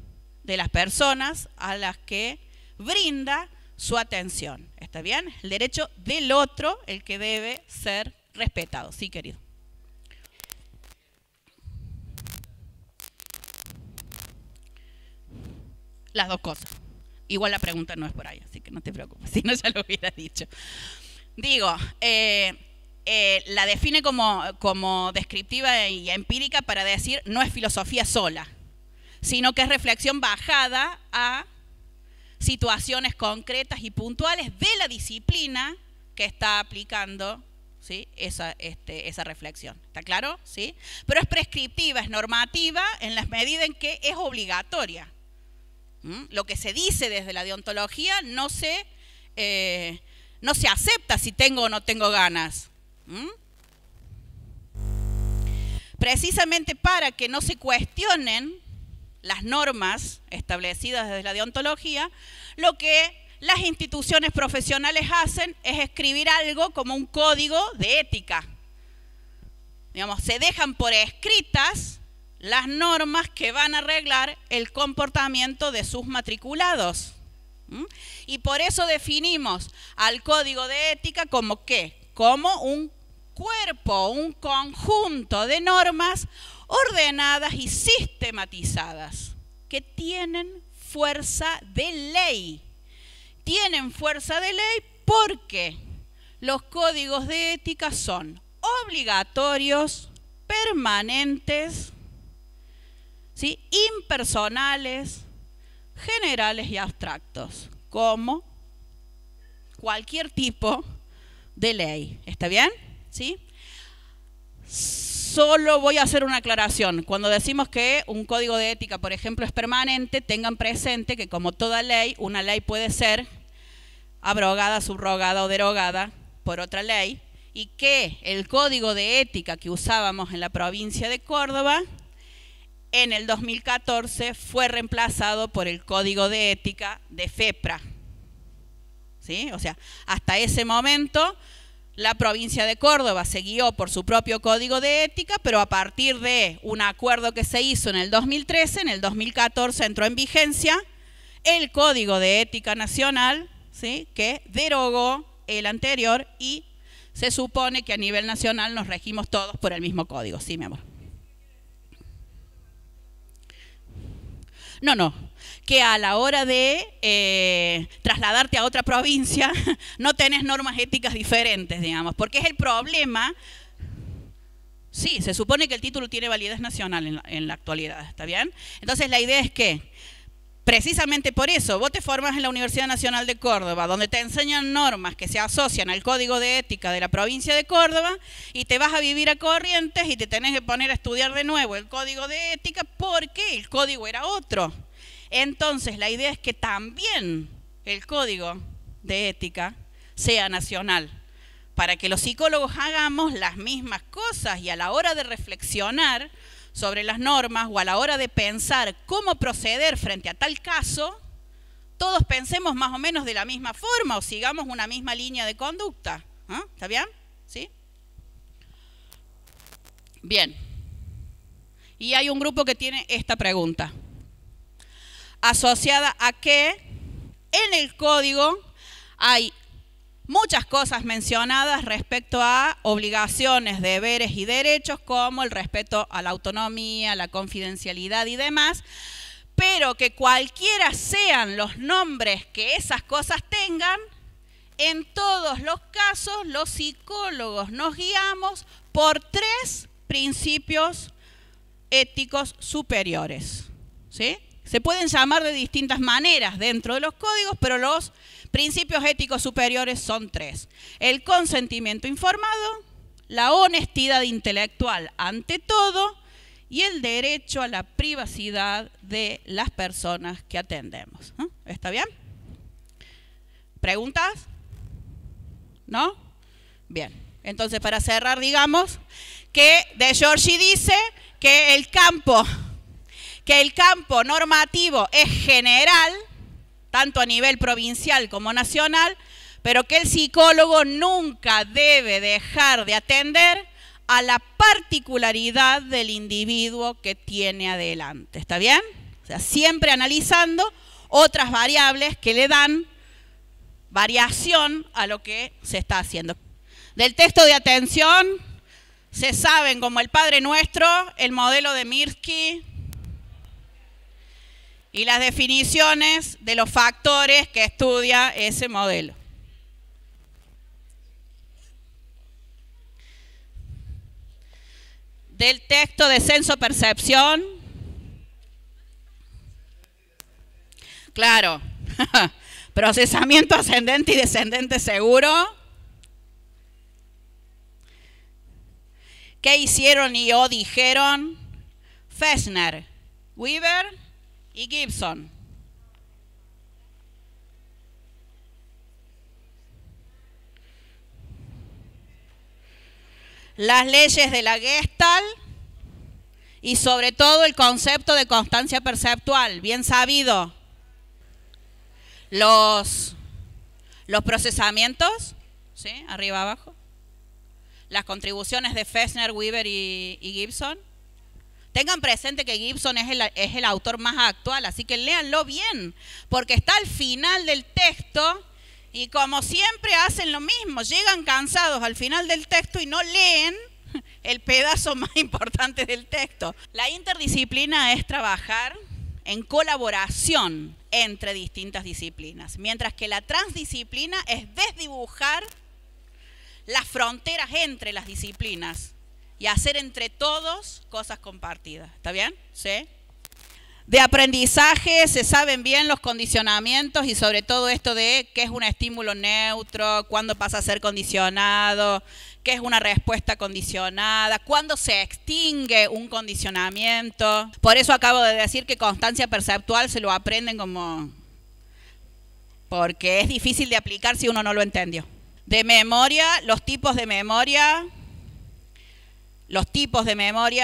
De las personas a las que brinda su atención. ¿Está bien? El derecho del otro, el que debe ser respetado. Sí, querido. Las dos cosas. Igual la pregunta no es por ahí, así que no te preocupes, si no ya lo hubiera dicho. Digo, la define como descriptiva y empírica para decir no es filosofía sola, sino que es reflexión bajada a situaciones concretas y puntuales de la disciplina que está aplicando, ¿sí?, esa reflexión. ¿Está claro? ¿Sí? Pero es prescriptiva, es normativa en la medida en que es obligatoria. Lo que se dice desde la deontología no se acepta si tengo o no tengo ganas. Precisamente para que no se cuestionen las normas establecidas desde la deontología, lo que las instituciones profesionales hacen es escribir algo como un código de ética. Digamos, se dejan por escritas las normas que van a arreglar el comportamiento de sus matriculados. Y por eso definimos al código de ética como ¿qué? Como un cuerpo, un conjunto de normas ordenadas y sistematizadas que tienen fuerza de ley. Tienen fuerza de ley porque los códigos de ética son obligatorios, permanentes, ¿sí?, impersonales, generales y abstractos, como cualquier tipo de ley. ¿Está bien? ¿Sí? Solo voy a hacer una aclaración. Cuando decimos que un código de ética, por ejemplo, es permanente, tengan presente que como toda ley, una ley puede ser abrogada, subrogada o derogada por otra ley, y que el código de ética que usábamos en la provincia de Córdoba en el 2014 fue reemplazado por el código de ética de FEPRA. ¿Sí? O sea, hasta ese momento la provincia de Córdoba se guió por su propio código de ética, pero a partir de un acuerdo que se hizo en el 2013, en el 2014 entró en vigencia el código de ética nacional, ¿sí?, que derogó el anterior, y se supone que a nivel nacional nos regimos todos por el mismo código. Sí, mi amor. No, que a la hora de trasladarte a otra provincia no tenés normas éticas diferentes, digamos, porque es el problema. Sí, se supone que el título tiene validez nacional en la actualidad, ¿está bien? Entonces la idea es que, precisamente por eso, vos te formas en la Universidad Nacional de Córdoba, donde te enseñan normas que se asocian al código de ética de la provincia de Córdoba, y te vas a vivir a Corrientes y te tenés que poner a estudiar de nuevo el código de ética porque el código era otro. Entonces la idea es que también el código de ética sea nacional, para que los psicólogos hagamos las mismas cosas y a la hora de reflexionar sobre las normas o a la hora de pensar cómo proceder frente a tal caso, todos pensemos más o menos de la misma forma o sigamos una misma línea de conducta. ¿Ah? ¿Está bien? ¿Sí? Bien. Y hay un grupo que tiene esta pregunta. Asociada a que en el código hay muchas cosas mencionadas respecto a obligaciones, deberes y derechos, como el respeto a la autonomía, la confidencialidad y demás, pero que cualquiera sean los nombres que esas cosas tengan, en todos los casos los psicólogos nos guiamos por 3 principios éticos superiores. ¿Sí? Se pueden llamar de distintas maneras dentro de los códigos, pero los principios éticos superiores son 3. El consentimiento informado, la honestidad intelectual ante todo y el derecho a la privacidad de las personas que atendemos. ¿Está bien? ¿Preguntas? ¿No? Bien. Entonces, para cerrar, digamos que De Giorgi dice que el campo normativo es general, tanto a nivel provincial como nacional, pero que el psicólogo nunca debe dejar de atender a la particularidad del individuo que tiene adelante. ¿Está bien? O sea, siempre analizando otras variables que le dan variación a lo que se está haciendo. Del texto de atención se saben como el Padre Nuestro, el modelo de Mirsky y las definiciones de los factores que estudia ese modelo. Del texto de censo-percepción, claro, procesamiento ascendente y descendente seguro. ¿Qué hicieron y o dijeron? Fechner, Weaver y Gibson. Las leyes de la Gestalt y sobre todo el concepto de constancia perceptual, bien sabido. Los procesamientos, ¿sí? Arriba abajo. Las contribuciones de Fechner, Weaver y Gibson. Tengan presente que Gibson es el autor más actual, así que léanlo bien, porque está al final del texto y como siempre hacen lo mismo, llegan cansados al final del texto y no leen el pedazo más importante del texto. La interdisciplina es trabajar en colaboración entre distintas disciplinas, mientras que la transdisciplina es desdibujar las fronteras entre las disciplinas y hacer entre todos cosas compartidas. ¿Está bien? ¿Sí? De aprendizaje se saben bien los condicionamientos y sobre todo esto de qué es un estímulo neutro, cuándo pasa a ser condicionado, qué es una respuesta condicionada, cuándo se extingue un condicionamiento. Por eso acabo de decir que constancia perceptual se lo aprenden como... porque es difícil de aplicar si uno no lo entendió. De memoria, los tipos de memoria,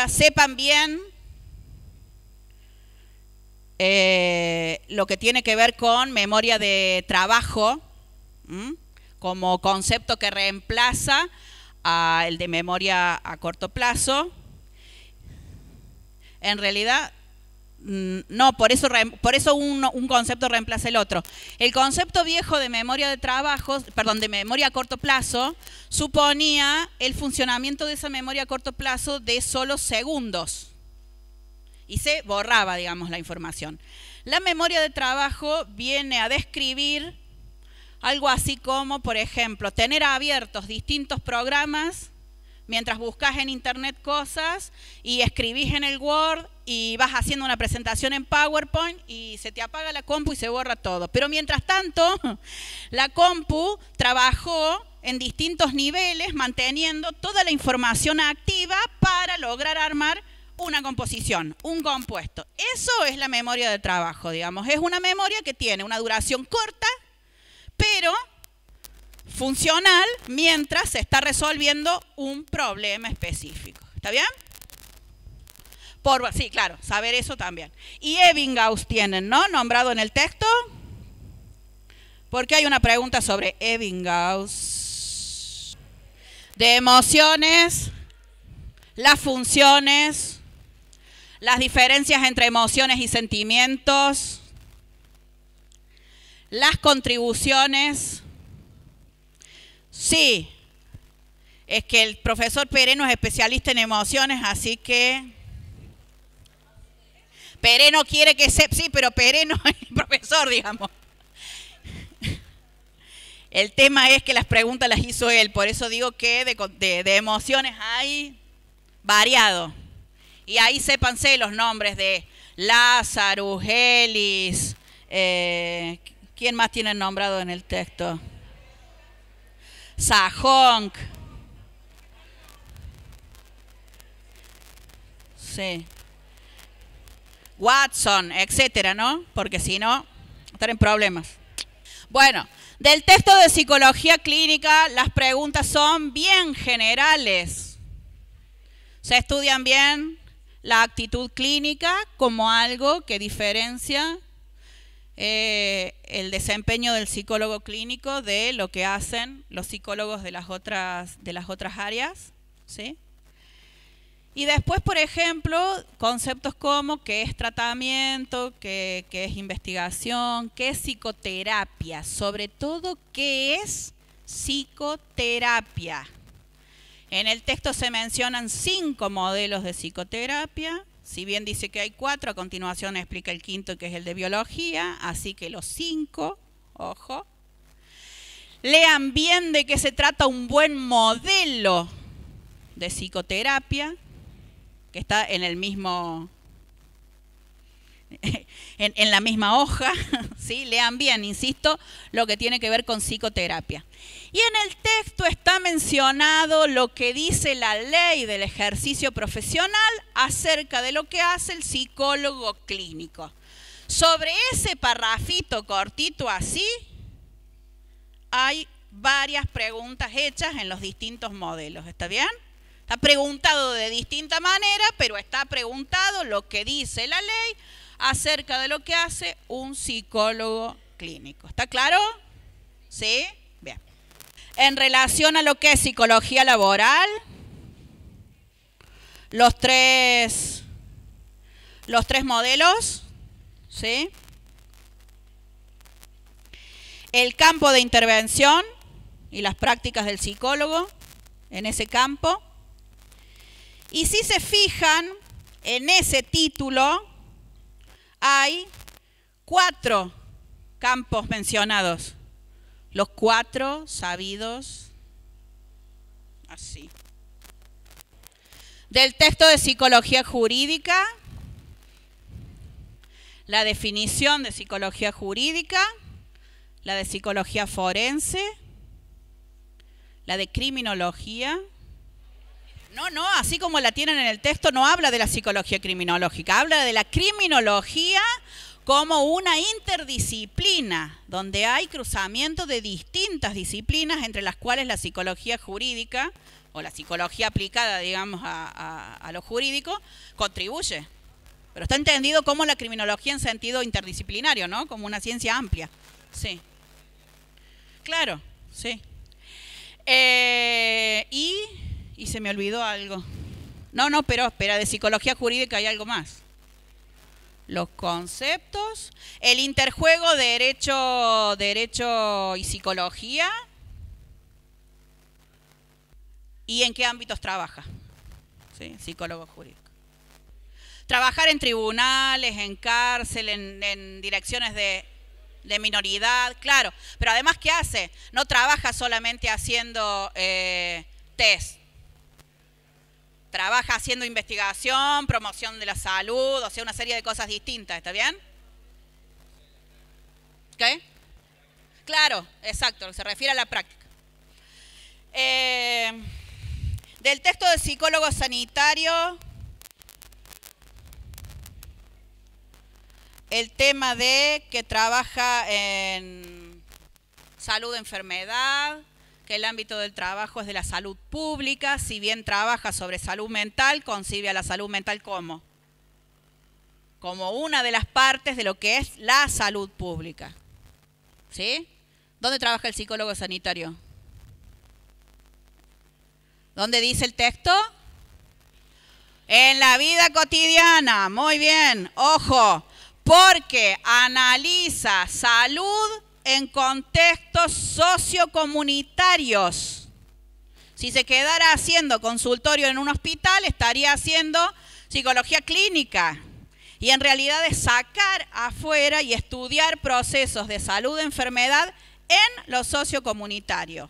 sepan bien lo que tiene que ver con memoria de trabajo, como concepto que reemplaza al de memoria a corto plazo. En realidad, no, por eso un concepto reemplaza el otro. El concepto viejo de memoria de trabajo, perdón, de memoria a corto plazo, suponía el funcionamiento de esa memoria a corto plazo de solo segundos. Y se borraba, digamos, la información. La memoria de trabajo viene a describir algo así como, por ejemplo, tener abiertos distintos programas mientras buscas en internet cosas y escribís en el Word y vas haciendo una presentación en PowerPoint y se te apaga la compu y se borra todo. Pero mientras tanto, la compu trabajó en distintos niveles manteniendo toda la información activa para lograr armar una composición, un compuesto. Eso es la memoria de trabajo, digamos. Es una memoria que tiene una duración corta, pero funcional mientras se está resolviendo un problema específico. ¿Está bien? Sí, claro, saber eso también. Y Ebbinghaus tienen, ¿no? Nombrado en el texto. Porque hay una pregunta sobre Ebbinghaus. De emociones, las funciones, las diferencias entre emociones y sentimientos, las contribuciones. Sí, es que el profesor Pereno es especialista en emociones, así que Pereno quiere que sepa, sí, pero Pereno es el profesor, digamos. El tema es que las preguntas las hizo él, por eso digo que de emociones hay variado. Y ahí sépanse los nombres de Lazarus, Elis, ¿quién más tiene nombrado en el texto? Sahonk. Sí. Watson, etcétera, ¿no? Porque si no, estar en problemas. Bueno, del texto de psicología clínica, las preguntas son bien generales. Se estudian bien la actitud clínica como algo que diferencia el desempeño del psicólogo clínico de lo que hacen los psicólogos de las otras áreas, ¿sí? Y después, por ejemplo, conceptos como qué es tratamiento, qué es investigación, qué es psicoterapia, sobre todo qué es psicoterapia. En el texto se mencionan 5 modelos de psicoterapia, si bien dice que hay 4, a continuación explica el quinto que es el de biología, así que los 5, ojo. Lean bien de qué se trata un buen modelo de psicoterapia, que está en el mismo, en la misma hoja, ¿sí? Lean bien, insisto, lo que tiene que ver con psicoterapia. Y en el texto está mencionado lo que dice la ley del ejercicio profesional acerca de lo que hace el psicólogo clínico. Sobre ese parrafito cortito así, hay varias preguntas hechas en los distintos modelos, ¿está bien? Está preguntado de distinta manera, pero está preguntado lo que dice la ley acerca de lo que hace un psicólogo clínico. ¿Está claro? ¿Sí? Bien. En relación a lo que es psicología laboral, los tres modelos, ¿sí? El campo de intervención y las prácticas del psicólogo en ese campo. Y si se fijan, en ese título hay 4 campos mencionados. Los 4 sabidos así. Del texto de psicología jurídica, la definición de psicología jurídica, la de psicología forense, la de criminología. No, así como la tienen en el texto, no habla de la psicología criminológica, habla de la criminología como una interdisciplina, donde hay cruzamiento de distintas disciplinas, entre las cuales la psicología jurídica, o la psicología aplicada, digamos, a lo jurídico, contribuye. Pero está entendido como la criminología en sentido interdisciplinario, ¿no? Como una ciencia amplia. Sí. Claro, sí. Y se me olvidó algo. No, pero espera, de psicología jurídica hay algo más. Los conceptos, el interjuego derecho y psicología. ¿Y en qué ámbitos trabaja? ¿Sí? Psicólogo jurídico. Trabajar en tribunales, en cárcel, en direcciones de minoridad, claro. Pero además, ¿qué hace? No trabaja solamente haciendo test. Trabaja haciendo investigación, promoción de la salud, o sea, una serie de cosas distintas, ¿está bien? ¿Qué? Claro, exacto, se refiere a la práctica. Del texto de psicólogo sanitario, el tema de que trabaja en salud, enfermedad, que el ámbito del trabajo es de la salud pública, si bien trabaja sobre salud mental, concibe a la salud mental como una de las partes de lo que es la salud pública. ¿Sí? ¿Dónde trabaja el psicólogo sanitario? ¿Dónde dice el texto? En la vida cotidiana. Muy bien. Ojo, porque analiza salud en contextos sociocomunitarios. Si se quedara haciendo consultorio en un hospital, estaría haciendo psicología clínica. Y en realidad es sacar afuera y estudiar procesos de salud, enfermedad en lo sociocomunitario.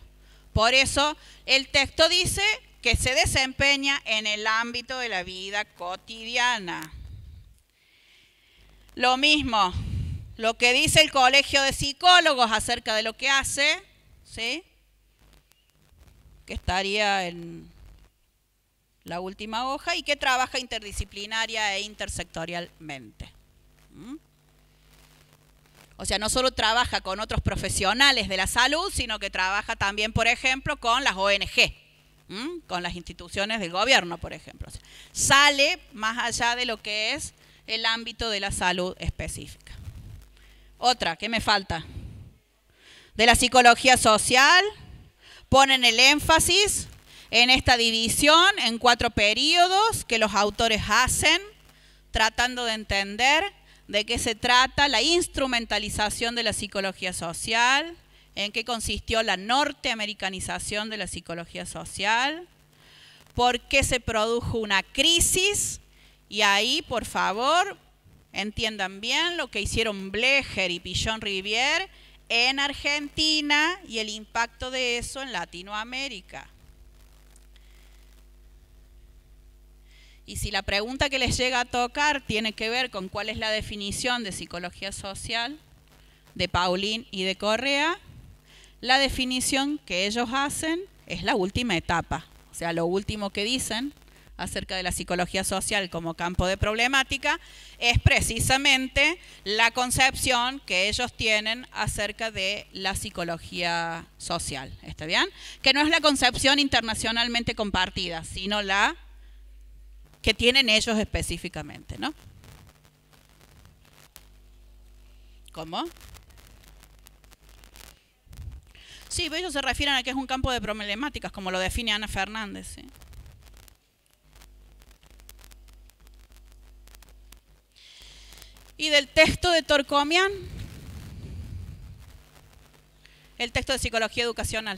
Por eso el texto dice que se desempeña en el ámbito de la vida cotidiana. Lo mismo, lo que dice el Colegio de Psicólogos acerca de lo que hace, ¿sí? Que estaría en la última hoja, y que trabaja interdisciplinaria e intersectorialmente. O sea, no solo trabaja con otros profesionales de la salud, sino que trabaja también, por ejemplo, con las ONG, con las instituciones del gobierno, por ejemplo. O sea, sale más allá de lo que es el ámbito de la salud específica. Otra, ¿qué me falta? De la psicología social, ponen el énfasis en esta división en 4 períodos que los autores hacen, tratando de entender de qué se trata la instrumentalización de la psicología social, en qué consistió la norteamericanización de la psicología social, por qué se produjo una crisis, y ahí, por favor, entiendan bien lo que hicieron Blecher y Pichon-Rivière en Argentina y el impacto de eso en Latinoamérica. Y si la pregunta que les llega a tocar tiene que ver con cuál es la definición de psicología social de Paulin y de Correa, la definición que ellos hacen es la última etapa. O sea, lo último que dicen acerca de la psicología social como campo de problemática es precisamente la concepción que ellos tienen acerca de la psicología social. ¿Está bien? Que no es la concepción internacionalmente compartida, sino la que tienen ellos específicamente, ¿no? ¿Cómo? Sí, ellos se refieren a que es un campo de problemáticas, como lo define Ana Fernández, ¿sí? Y del texto de Torcomian, el texto de psicología educacional.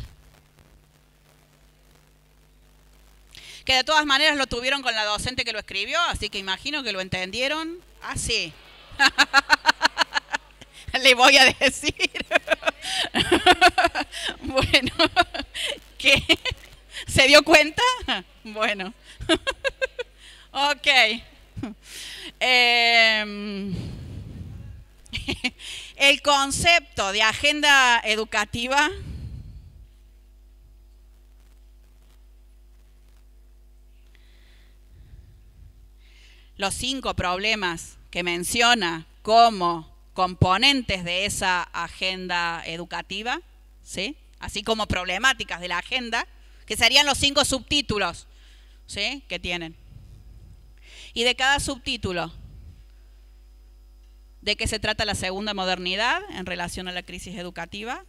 Que de todas maneras lo tuvieron con la docente que lo escribió, así que imagino que lo entendieron así. Le voy a decir. Bueno, ¿qué? ¿Se dio cuenta? Bueno. Ok. El concepto de agenda educativa los 5 problemas que menciona como componentes de esa agenda educativa, ¿sí? Así como problemáticas de la agenda, que serían los 5 subtítulos, ¿sí? Que tienen. Y de cada subtítulo, ¿de qué se trata la segunda modernidad en relación a la crisis educativa?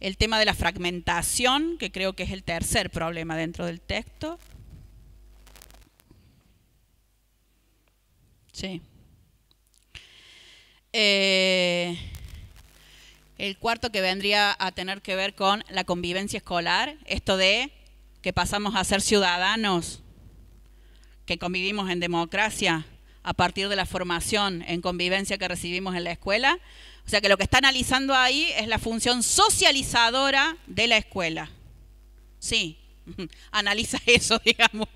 El tema de la fragmentación, que creo que es el tercer problema dentro del texto. Sí. El cuarto, que vendría a tener que ver con la convivencia escolar, esto de que pasamos a ser ciudadanos, que convivimos en democracia a partir de la formación en convivencia que recibimos en la escuela. O sea que lo que está analizando ahí es la función socializadora de la escuela. Sí, analiza eso, digamos.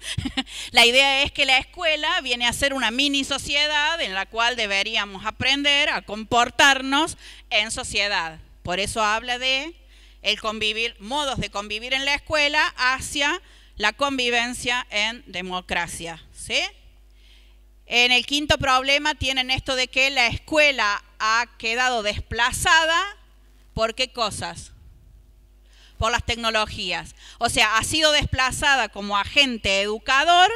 La idea es que la escuela viene a ser una mini sociedad en la cual deberíamos aprender a comportarnos en sociedad. Por eso habla de el convivir, modos de convivir en la escuela hacia la convivencia en democracia, ¿sí? En el quinto problema tienen esto de que la escuela ha quedado desplazada. ¿Por qué cosas? Por las tecnologías. O sea, ha sido desplazada como agente educador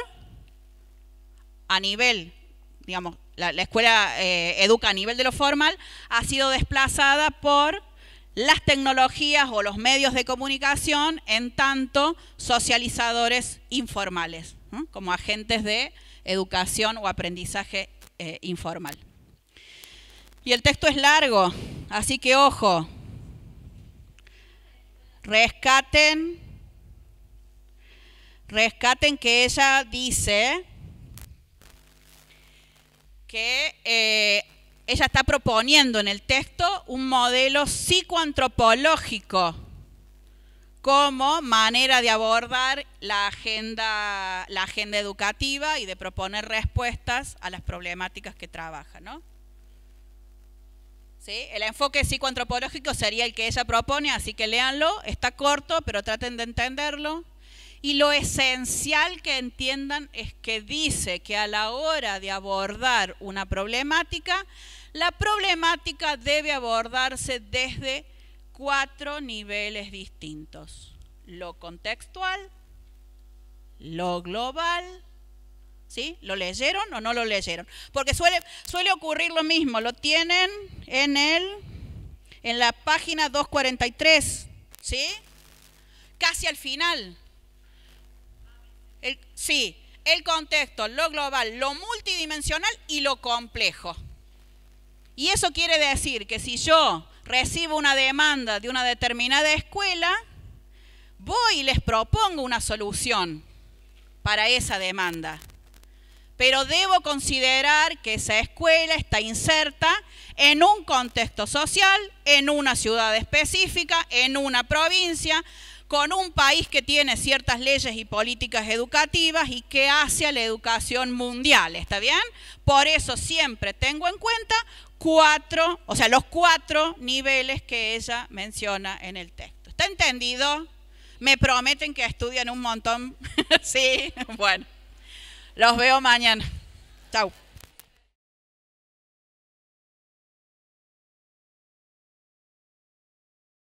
a nivel, digamos, la escuela educa a nivel de lo formal, ha sido desplazada por las tecnologías o los medios de comunicación en tanto socializadores informales, ¿no? Como agentes de educación o aprendizaje informal. Y el texto es largo, así que ojo, rescaten que ella dice que ella está proponiendo en el texto un modelo psicoantropológico como manera de abordar la agenda educativa y de proponer respuestas a las problemáticas que trabaja, ¿no? ¿Sí? El enfoque psicoantropológico sería el que ella propone, así que léanlo, está corto, pero traten de entenderlo. Y lo esencial que entiendan es que dice que a la hora de abordar una problemática, la problemática debe abordarse desde 4 niveles distintos: lo contextual, lo global, ¿sí? ¿Lo leyeron o no lo leyeron? Porque suele ocurrir lo mismo, lo tienen en la página 243, ¿sí? Casi al final. El contexto, lo global, lo multidimensional y lo complejo. Y eso quiere decir que si yo recibo una demanda de una determinada escuela, voy y les propongo una solución para esa demanda. Pero debo considerar que esa escuela está inserta en un contexto social, en una ciudad específica, en una provincia, con un país que tiene ciertas leyes y políticas educativas y que hace a la educación mundial, ¿está bien? Por eso siempre tengo en cuenta los 4 niveles que ella menciona en el texto. ¿Está entendido? Me prometen que estudian un montón. Sí, bueno. Los veo mañana. Chau.